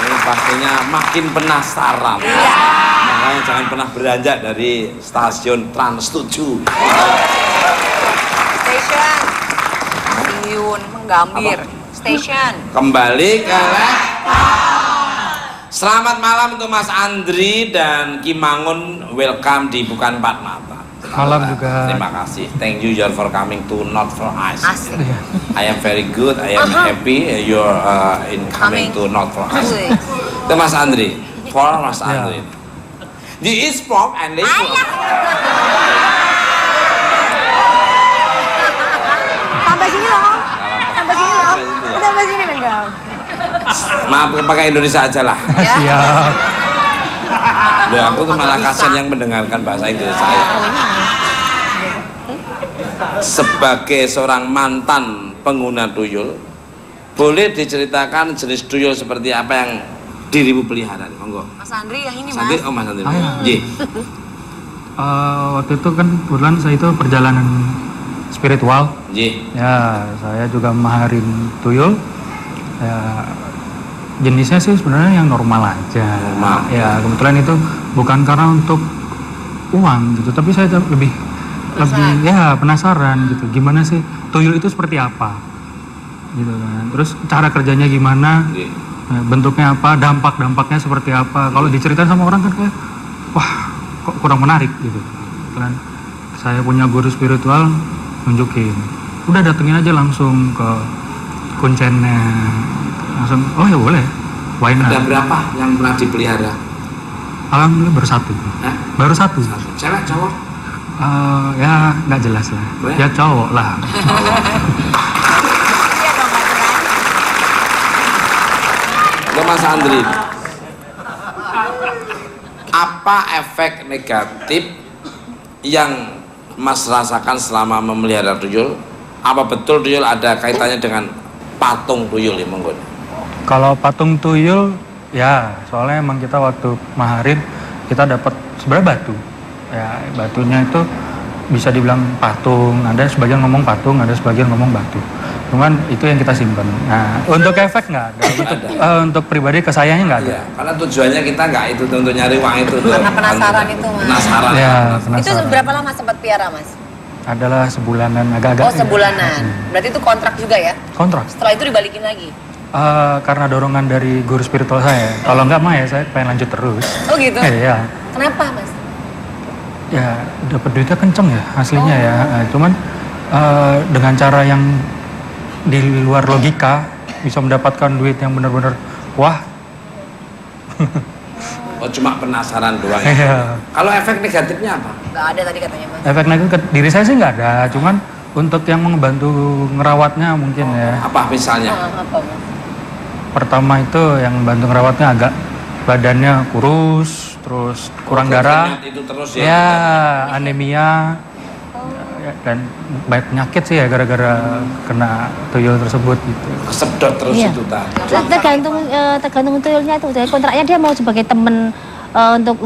Ini pastinya makin penasaran. Makanya jangan pernah beranjak dari stasiun Trans 7. Station. Stasiun menggambir. Station. Kembali ke Selamat malam untuk Mas Andri dan Ki Mangun. Welcome di Bukan Empat Mata. Malam juga. Terima kasih. Thank you for coming to Not For Us. I am very good. I am happy you're in coming to Not For Us. Itu Mas Andri. For Mas Andri. Di East Pop and this Sampai sini loh. Sampai sini loh. Udah sampai sini Bang. Maaf, pakai Indonesia aja lah. Siap. Loh, aku tuh malah kasihan yang mendengarkan bahasa Inggris saya. Sebagai seorang mantan pengguna tuyul, boleh diceritakan jenis tuyul seperti apa yang dirimu pelihara? Monggo. Mas Andri yang ini, Mas Andri, Mas. oh Mas Andri. Iya. Waktu itu kan kebetulan saya itu perjalanan spiritual. Ya, saya juga memaharin tuyul. Ya, jenisnya sih sebenarnya yang normal aja. Ya, kebetulan itu bukan karena untuk uang gitu, tapi saya lebih ya penasaran gitu. Gimana sih tuyul itu seperti apa? Gitu kan. Terus cara kerjanya gimana? Bentuknya apa? Dampak-dampaknya seperti apa? Kalau diceritain sama orang kan kayak wah, kok kurang menarik gitu. Kan saya punya guru spiritual nunjukin. Udah datengin aja langsung ke kuncennya. Langsung, oh ya boleh. Why not? Ada berapa yang pernah dipelihara? Alhamdulillah baru satu. Baru satu. Cewek, cowok? Ya nggak jelas lah. Ya cowok lah. Ke Mas Andri, apa efek negatif yang Mas rasakan selama memelihara tuyul? Apa betul tuyul ada kaitannya dengan patung tuyul ya, monggo? Kalau patung tuyul, ya soalnya emang kita waktu maharin kita dapat sebenarnya batu. Ya batunya itu bisa dibilang patung. Ada sebagian ngomong patung, ada sebagian ngomong batu. Cuman itu yang kita simpan. Nah, untuk efek nggak ada. Untuk pribadi ke sayanya nggak ada. Ya, karena tujuannya kita nggak itu untuk nyari uang itu. Karena penasaran itu, Mas. Penasaran. Ya, Itu berapa lama sempat piara, Mas? Adalah sebulanan agak-agak. Oh, sebulanan. Berarti itu kontrak juga ya? Kontrak. Setelah itu dibalikin lagi? Karena dorongan dari guru spiritual saya. Kalau nggak mah ya saya pengen lanjut terus. Oh gitu? Iya. Kenapa, Mas? Ya dapat duitnya kenceng ya aslinya ya. Cuman dengan cara yang di luar logika bisa mendapatkan duit yang benar-benar wah. Oh cuma penasaran doang. Iya. Kalau efek negatifnya apa? Nggak ada tadi katanya, Mas. Efek negatif ke diri saya sih nggak ada. Cuman untuk yang membantu ngerawatnya mungkin ya. Apa misalnya? Apa, Mas? Pertama itu yang membantu ngerawatnya agak badannya kurus, terus kurang darah. Itu terus ya anemia. Dan banyak penyakit sih ya gara-gara kena tuyul tersebut gitu. Kesedot terus Iya. itu tadi. Tergantung tuyulnya itu. Jadi kontraknya dia mau sebagai teman untuk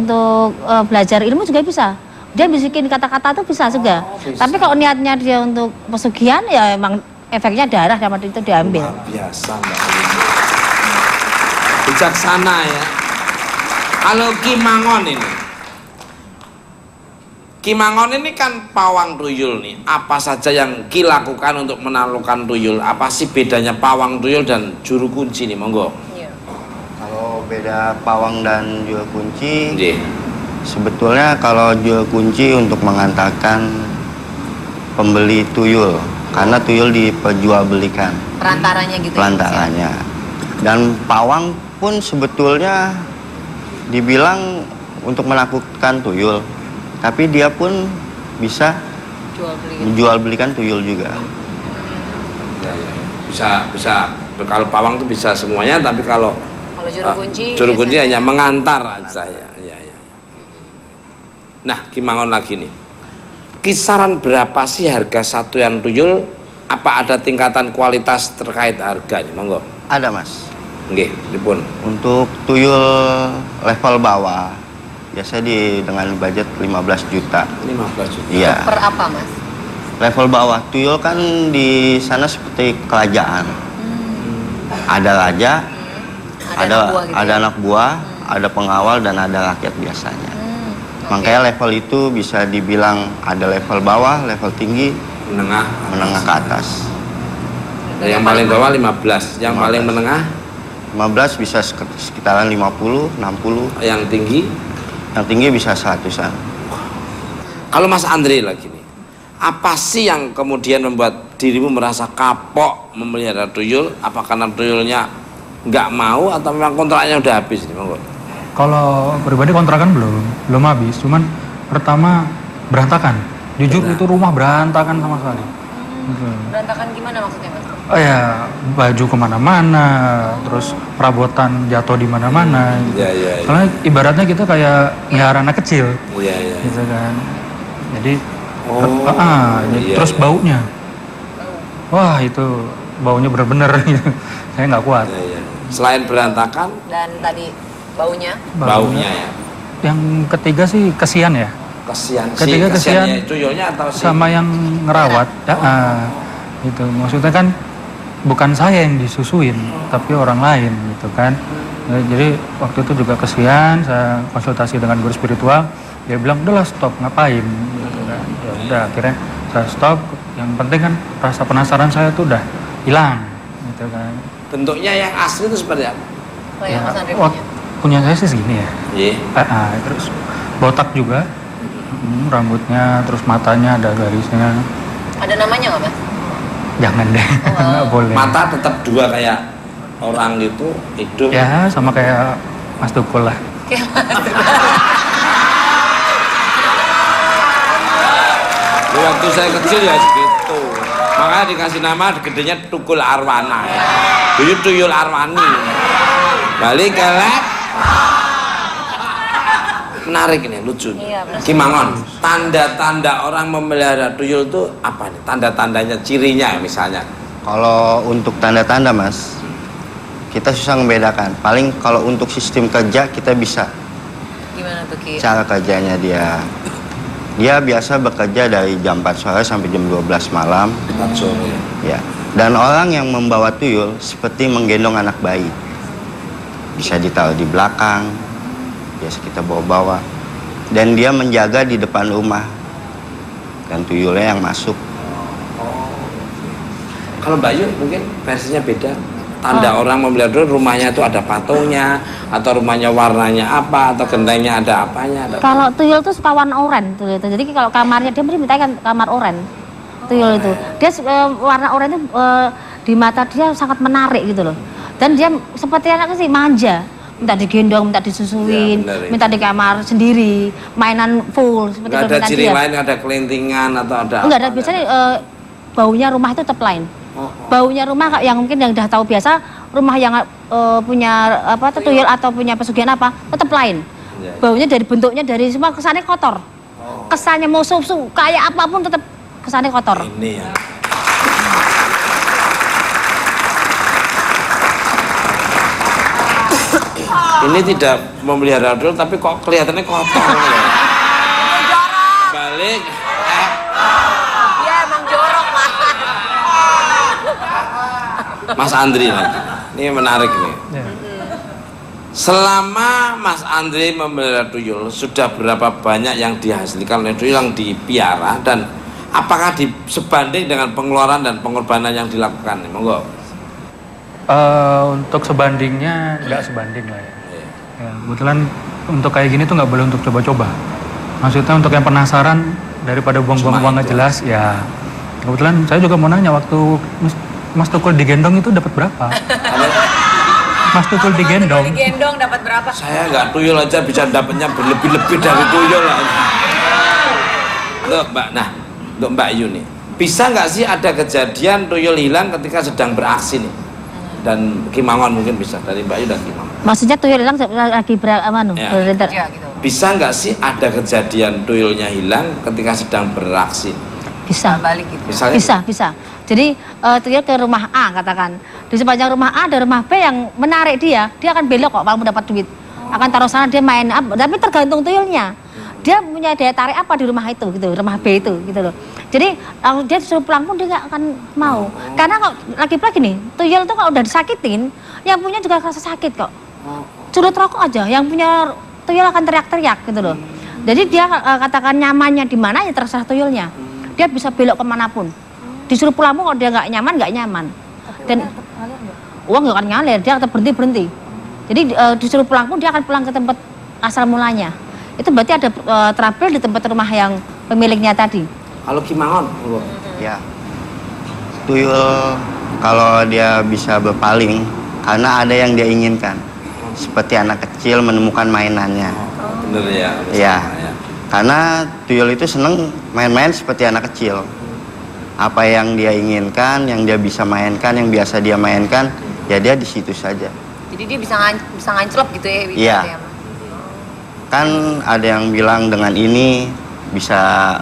belajar ilmu juga bisa. Dia bisikin kata-kata itu bisa juga. Tapi kalau niatnya dia untuk pesugihan ya emang efeknya darah sama itu diambil. Luar biasa Mbak Lini. Bijaksana ya. Kalau Ki Mangon ini. Ki Mangon ini kan pawang tuyul nih. Apa saja yang Ki lakukan untuk menaklukkan tuyul? Apa sih bedanya pawang tuyul dan juru kunci nih, monggo? Kalau beda pawang dan juru kunci, sebetulnya kalau juru kunci untuk mengantarkan pembeli tuyul karena tuyul diperjualbelikan. Perantaranya gitu. Perantaranya. Dan pawang pun sebetulnya dibilang untuk menakutkan tuyul, tapi dia pun bisa menjual belikan tuyul juga. Bisa kalau pawang tuh bisa semuanya, tapi kalau juru kunci hanya mengantar aja ya. Nah, Kimangon lagi nih. Kisaran berapa sih harga satuan tuyul? Apa ada tingkatan kualitas terkait harga nih, monggo? Ada, Mas. Nggih, dipun. Untuk tuyul level bawah biasanya dengan budget 15 juta. 15 juta. Iya. Per apa, Mas? Level bawah tuyul kan di sana seperti kerajaan. Ada raja, ada anak buah, ada pengawal dan ada rakyat biasanya. Makanya level itu bisa dibilang ada level bawah, level tinggi, menengah ke atas. Yang paling bawah 15, yang paling menengah 15 bisa sekitaran 50, 60. Yang tinggi? Yang tinggi bisa 100-an. Kalau Mas Andre lagi nih, apa sih yang kemudian membuat dirimu merasa kapok memelihara tuyul? Apa karena tuyulnya nggak mau atau memang kontraknya udah habis nih, monggo? Kalau pribadi kontrakan belum habis, cuman pertama berantakan. Jujur itu rumah berantakan sama sekali. Berantakan gimana maksudnya, Mas? Oh ya, baju kemana-mana, terus perabotan jatuh di mana-mana. Iya. Soalnya ibaratnya kita kayak melihara anak kecil. Iya. Gitu kan. Jadi, iya, terus baunya. Wah, itu baunya bener-bener. Saya nggak kuat. Iya. Selain berantakan dan tadi baunya ya. Yang ketiga sih kesian ya. Kesian Kesian ya, tuyulnya atau sama yang ngerawat. Gitu. Maksudnya kan bukan saya yang disusuin, tapi orang lain gitu kan. Jadi waktu itu juga kesian, saya konsultasi dengan guru spiritual, dia bilang udahlah stop, ngapain gitu kan. Ya udah, akhirnya saya stop. Yang penting kan rasa penasaran saya tuh udah hilang gitu kan. Bentuknya yang asli itu seperti apa? yang Mas Andre punya saya sih segini ya. Iya. Terus botak juga, rambutnya, terus matanya ada garisnya. Ada namanya nggak, Mas? Jangan deh, nggak boleh. Mata tetap dua kayak orang gitu, hidung. Ya, sama kayak Mas Tukul lah. Waktu saya kecil ya segitu. Makanya dikasih nama gedenya Tukul Arwana. Dulu Tuyul Arwani. Balik ke lab. Menarik ini, lucu. Iya, Kimangon, tanda-tanda orang memelihara tuyul itu apa nih? Tanda-tandanya, cirinya misalnya. Kalau untuk tanda-tanda, Mas, kita susah membedakan. Paling kalau untuk sistem kerja kita bisa. Gimana tuh, Ki? Cara kerjanya dia biasa bekerja dari jam 4 sore sampai jam 12 malam. 4 sore. Ya. Dan orang yang membawa tuyul seperti menggendong anak bayi. Bisa ditaruh di belakang, biasa kita bawa-bawa. Dan dia menjaga di depan rumah. Dan tuyulnya yang masuk. Kalau Mbak Yu mungkin versinya beda. Tanda orang memelihara tuyul, rumahnya itu ada patungnya, atau rumahnya warnanya apa, atau gentengnya ada apanya. Kalau tuyul itu suka warna oranye tuyul itu. Jadi kalau kamarnya dia minta kan kamar oranye. Tuyul itu. Dia warna oranye itu di mata dia sangat menarik gitu loh. Dan dia seperti anak sih manja. Minta digendong, minta disusuin, ya, minta di kamar sendiri, mainan full seperti nggak ada permintaan ciri dia. lain, ada kelintingan atau ada enggak ada, biasanya baunya rumah itu tetap lain. Baunya rumah yang mungkin yang udah tahu biasa, rumah yang punya apa tuyul atau punya pesugihan apa, tetap lain. Baunya dari bentuknya, dari semua kesannya kotor. Kesannya mau susu kayak apapun tetap kesannya kotor. Ini ya. Ini tidak memelihara tuyul tapi kok kelihatannya kotor ya. Balik. Iya emang jorok, Mas. Mas Andri lagi. Ini menarik nih. Selama Mas Andri memelihara tuyul, sudah berapa banyak yang dihasilkan oleh tuyul yang dipiara, dan apakah sebanding dengan pengeluaran dan pengorbanan yang dilakukan? Monggo. Untuk sebandingnya nggak sebanding lah ya. Ya, kebetulan untuk kayak gini tuh nggak boleh untuk coba-coba. Maksudnya untuk yang penasaran daripada buang-buang uang nggak jelas ya Kebetulan saya juga mau nanya waktu Mas Tukul digendong itu dapat berapa? Mas Tukul digendong. Digendong dapat berapa? Saya nggak tuyul aja bisa dapatnya berlebih-lebih dari tuyul lah. Loh, Mbak, untuk Mbak Yu nih, bisa nggak sih ada kejadian tuyul hilang ketika sedang beraksi nih? Dan Kimangon mungkin bisa, dari Mbak Yu dan Kimangon. Maksudnya tuyul hilang lagi berlintas. Ya, gitu. Bisa nggak sih ada kejadian tuyulnya hilang ketika sedang beraksi? Bisa. Balik gitu. Misalnya, Bisa. Jadi tuyul ke rumah A katakan. Di sepanjang rumah A ada rumah B yang menarik dia akan belok kok kalau mau dapat duit. Akan taruh sana dia main apa, tapi tergantung tuyulnya. Dia punya daya tarik apa di rumah itu gitu, rumah B itu gitu loh. Jadi dia disuruh pulang pun dia nggak akan mau. Karena kok lagi-lagi nih, tuyul tuh kalau udah disakitin, yang punya juga rasa sakit kok. Curut rokok aja, yang punya tuyul akan teriak-teriak gitu loh. Jadi dia katakan nyamannya di mana ya terserah tuyulnya. Dia bisa belok kemanapun. Disuruh pulang pun kalau dia nggak nyaman. Dan uang nggak akan ngalir, dia akan berhenti. Jadi disuruh pulang pun dia akan pulang ke tempat asal mulanya. Itu berarti ada trouble di tempat rumah yang pemiliknya tadi. kalau Kimangon, Ya, tuyul kalau dia bisa berpaling karena ada yang dia inginkan. Seperti anak kecil menemukan mainannya. bener ya? Ya, Ya. karena tuyul itu seneng main-main seperti anak kecil. Apa yang dia inginkan, yang dia bisa mainkan, yang biasa dia mainkan, ya dia di situ saja. Jadi dia bisa nganclep gitu ya? Iya. Kan ada yang bilang dengan ini bisa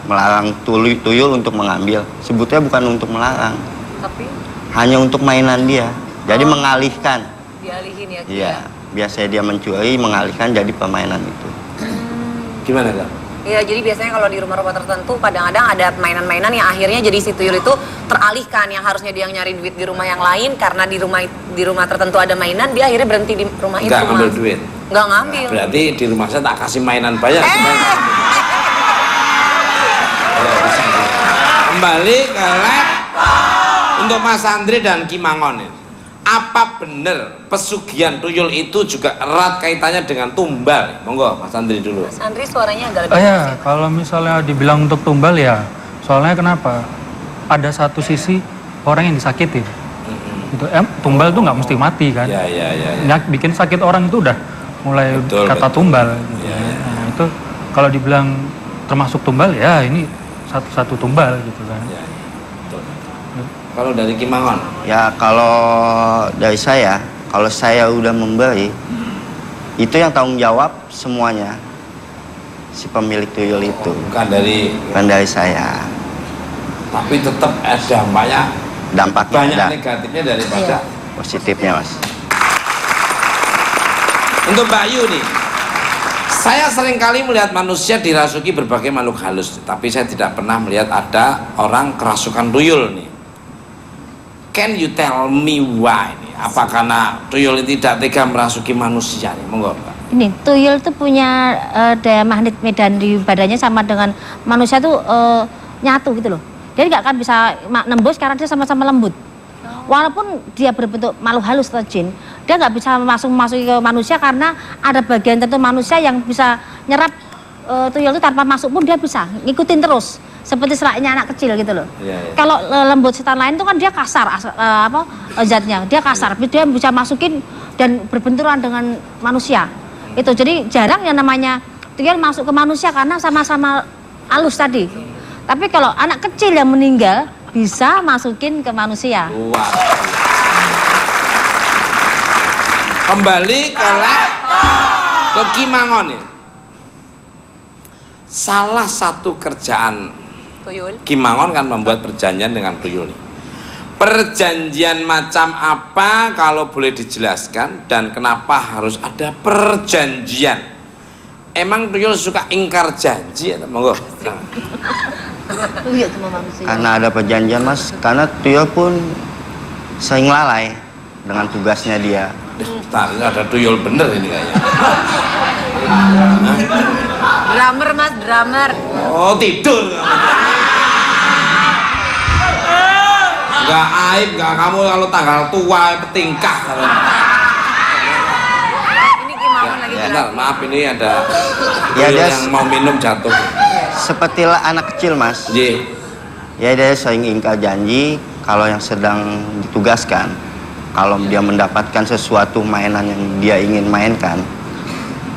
melarang tuyul untuk mengambil. Sebutnya bukan untuk melarang, Tapi hanya untuk mainan dia. Jadi mengalihkan. dialihin ya? Iya, biasanya dia mencuri, mengalihkan jadi permainan itu. Gimana Kak? Iya, jadi biasanya kalau di rumah-rumah tertentu kadang-kadang ada mainan-mainan yang akhirnya jadi si tuyul itu teralihkan, yang harusnya dia nyari duit di rumah yang lain karena di rumah tertentu ada mainan, dia akhirnya berhenti di rumah itu. Nggak ngambil Mas. duit? Nggak ngambil. Berarti di rumah saya tak kasih mainan banyak. Ya, bisa. Kembali ke lab untuk Mas Andri dan Kimangon ya. Apa benar pesugihan tuyul itu juga erat kaitannya dengan tumbal? Monggo Mas Andri dulu. Mas Andri suaranya agak lebih Ya, kalau misalnya dibilang untuk tumbal ya, soalnya kenapa? Ada satu sisi orang yang disakitin. Gitu. Tumbal tuh nggak mesti mati kan? Ya. Bikin sakit orang itu udah mulai Betul, kata betul. tumbal. Gitu. Ya. Nah, itu kalau dibilang termasuk tumbal ya ini satu tumbal gitu kan. Ya, betul. Kalau dari Kimangon? Ya, kalau dari saya, kalau saya udah memberi, itu yang tanggung jawab semuanya si pemilik tuyul itu. Bukan dari, saya. tapi tetap ada dampaknya banyak ada. negatifnya daripada Positifnya, Mas. Untuk Mbak Yu nih, saya seringkali melihat manusia dirasuki berbagai makhluk halus, tapi saya tidak pernah melihat ada orang kerasukan tuyul nih. Can you tell me why? Apa karena tuyul ini tidak tega merasuki manusia nih? Monggo, Pak. Ini tuyul itu punya daya magnet medan di badannya sama dengan manusia tuh nyatu gitu loh. Dia nggak akan bisa nembus karena dia sama-sama lembut. Walaupun dia berbentuk makhluk halus atau jin, dia nggak bisa masuk ke manusia karena ada bagian tertentu manusia yang bisa nyerap tuyul itu tanpa masuk pun dia bisa ngikutin terus. Seperti seraknya anak kecil gitu loh. Iya. Kalau lembut setan lain itu kan dia kasar zatnya, dia kasar, dia bisa masukin dan berbenturan dengan manusia. Itu jadi jarang yang namanya tuyul masuk ke manusia karena sama-sama halus tadi. Tapi kalau anak kecil yang meninggal bisa masukin ke manusia. Wah. Kembali ke Kimangon nih. Salah satu kerjaan tuyul. Kimangon kan membuat perjanjian dengan tuyul. Perjanjian macam apa kalau boleh dijelaskan, dan kenapa harus ada perjanjian? Emang tuyul suka ingkar janji atau monggo? Tuyul sama manusia. Karena ada perjanjian, Mas. Karena tuyul pun sering lalai dengan tugasnya dia. Bentar, ini ada tuyul bener ini kayaknya. Drummer Mas, drummer. Oh, tidur. Enggak aib, enggak kamu kalau tanggal tua petingkah. Ini Kimangon lagi Bentar, maaf ini ada Ya, tuyul dia yang mau minum jatuh. seperti anak kecil, Mas. Ya, dia sering ingkar janji kalau yang sedang ditugaskan. Kalau dia mendapatkan sesuatu mainan yang dia ingin mainkan,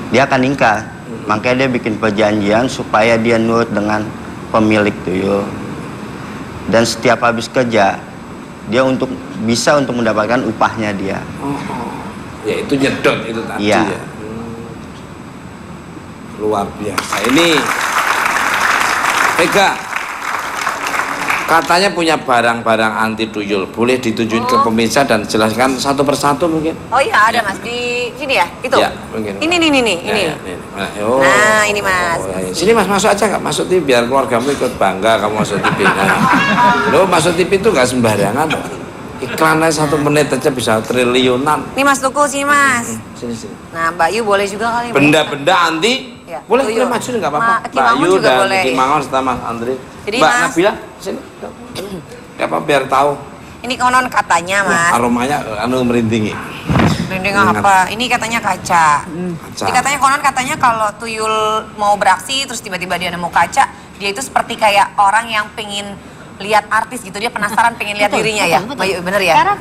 dia akan ingkar. Makanya dia bikin perjanjian supaya dia nurut dengan pemilik tuyul. Dan setiap habis kerja, dia bisa untuk mendapatkan upahnya dia. Ya itu nyedot itu tadi ya. Luar biasa. Ini Vega katanya punya barang-barang anti tuyul. Boleh ditunjukin ke pemirsa dan jelaskan satu persatu mungkin? Oh iya ada Mas di sini ya? Itu? Ya, mungkin. Ini. Ya. Oh. Nah ini Mas. Sini Mas, masuk aja nggak? Masuk TV biar keluargamu ikut bangga kamu masuk TV. Lo masuk TV itu nggak sembarangan. Iklannya 1 menit aja bisa triliunan. Nih Mas Tuku sini Mas. Sini. Nah Mbak Yu boleh juga kali. Benda-benda anti. Ya. Boleh maju nggak apa-apa. Mbak Yu dan Kimangon serta Mas Andri. Jadi, Mbak Mas, Nabila sini. Gak apa biar tahu. Ini konon katanya Mas. Aromanya merindingi. Merinding apa? Ini katanya kaca. Jadi katanya kalau tuyul mau beraksi terus tiba-tiba dia nemu kaca, dia itu seperti kayak orang yang pengen lihat artis gitu, dia penasaran pengen lihat dirinya ya. Bener ya? Karena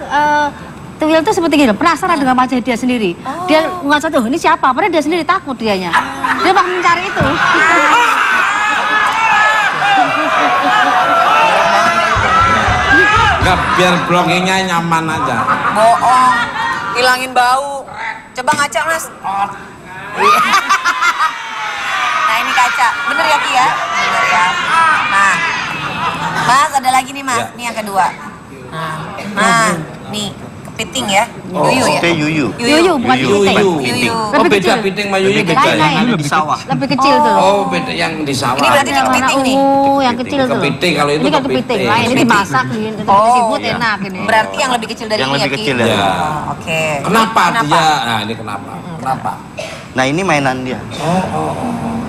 tuyul itu seperti gini, penasaran dengan wajah dia sendiri. Dia nggak tahu ini siapa, padahal dia sendiri takut dianya. Dia bakal mencari itu. Enggak, biar bloggingnya nyaman aja. Bohong, hilangin bau. Coba ngaca Mas. Nah ini kaca, bener ya Ki ya? Bener ya. Nah, Mas ada lagi nih Mas, Ya. ini yang kedua. Nah, nih kepiting ya, yuyu ya. Yuyu bukan kepiting. Yuyu. Oh beda piting sama yuyu beda ya? Lain. Di sawah. Lebih kecil tuh. Oh beda yang di sawah. Ini berarti ini kepiting nih. Yang kecil tuh. Kepiting, kalau itu ini kan kepiting. kepiting. Lain, ini dimasak, seafood iya. enak ini. Berarti yang lebih kecil dari Yang ini lebih ya Ki? kecil dari Ya. Oke. Kenapa dia? Nah ini kenapa? Kenapa? Nah, ini mainan dia.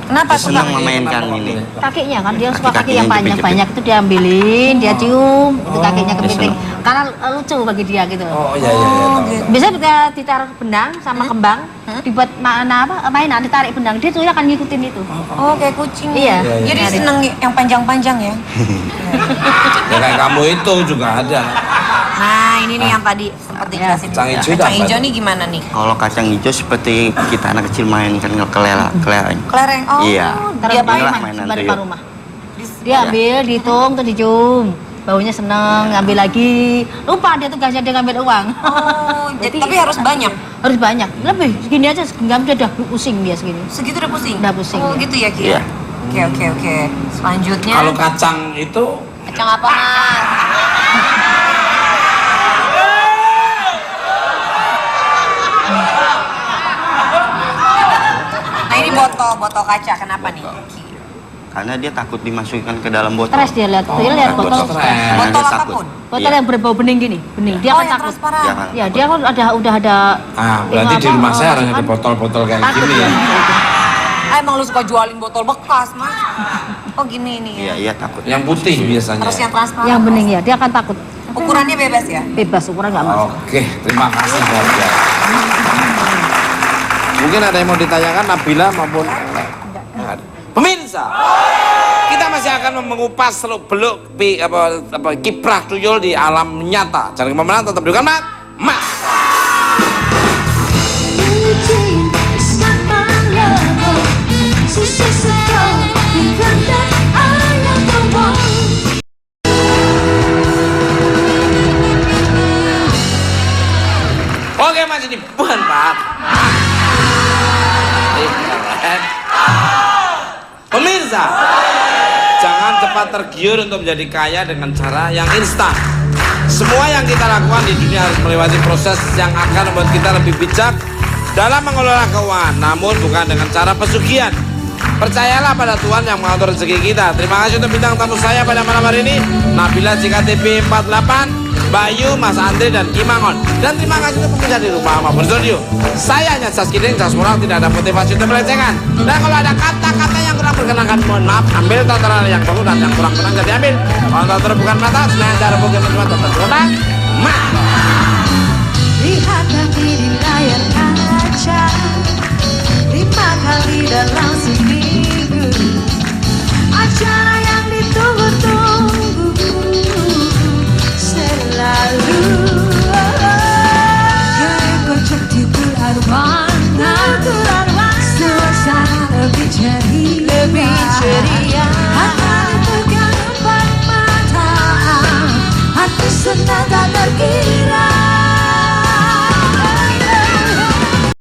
Kenapa Dia senang suka? memainkan ini. Kakinya kan dia suka kaki Kaki-kakinya yang banyak-banyak itu diambilin, dia cium itu kakinya kepiting. Karena lucu bagi dia gitu. Oh iya. Tahu. Biasanya kita ditaruh benang sama kembang, dibuat mainan, ditarik benang, dia tuh akan ngikutin itu. Oh kayak kucing. Iya. Jadi seneng yang panjang-panjang ya. Ya kayak kamu itu juga ada. Nah ini nih yang tadi seperti jelasin. Kacang hijau itu Kacang apa hijau tuh? nih gimana nih? Kalau kacang hijau seperti kita anak kecil mainkan kelereng. Kelereng. Oh. Iya. Taruh Dia di Inilah rumah, mainan sebelah tuyul. depan rumah. Dia ambil, dihitung, terus dicium. Baunya seneng, ngambil lagi. Lupa dia tugasnya dia ngambil uang. Oh, tapi harus banyak. Harus banyak. Lebih segini aja, genggam dia udah pusing dia segini. Segitu udah pusing. Udah pusing. Oh dia. gitu ya Ki. Iya. Oke. Selanjutnya. Kalau kacang itu Kacang apa Mas? Nah ini botol kaca kenapa nih? Karena dia takut dimasukkan ke dalam botol. Stres dia lihat, dia lihat takut botol. stres. Botol Dia apapun? Botol Iya. yang berbau bening gini, bening. Dia Oh akan yang takut. transparan. Jangan. Ya, dia kan udah ada. berarti di rumah saya harus ada botol-botol kayak Takut gini dia. ya. Emang lu suka jualin botol bekas Mas? Oh gini nih. Iya, takut. Yang putih biasanya. Harus yang transparan. Yang bening ya, dia akan takut. Ukurannya bebas ya? Bebas ukuran nggak masalah. Oke, terima kasih Borja. Mungkin ada yang mau ditanyakan Nabila maupun pemirsa. Kita masih akan mengupas seluk-beluk kiprah tuyul di alam nyata. Jangan kemana-mana, tetap di Mat. Oke Mas, ini bukan Pak. Pemirsa, jangan cepat tergiur untuk menjadi kaya dengan cara yang instan. Semua yang kita lakukan di dunia harus melewati proses yang akan membuat kita lebih bijak dalam mengelola keuangan, namun bukan dengan cara pesugihan. Percayalah pada Tuhan yang mengatur rezeki kita. Terima kasih untuk bintang tamu saya pada malam hari ini, Nabila CKTV 48, Bayu, Mas Andri, dan Kimangon. Dan terima kasih untuk pemirsa di rumah maupun studio. Saya hanya Saskiding, Moral, tidak ada motivasi untuk melecehkan. Dan kalau ada kata-kata yang kurang berkenan, mohon maaf. Ambil tontonan yang bagus dan yang kurang jadi ambil. Kalau tonton bukan mata, sebenarnya cara bukan semua tonton. Lihat nanti di layar kaca 5 kali dalam seminggu. acara yang ditunggu-tunggu selalu. Gaya kocok di bulan warna, suasana lebih ceria. Hati tegang empat mata, hati senang tak terkira.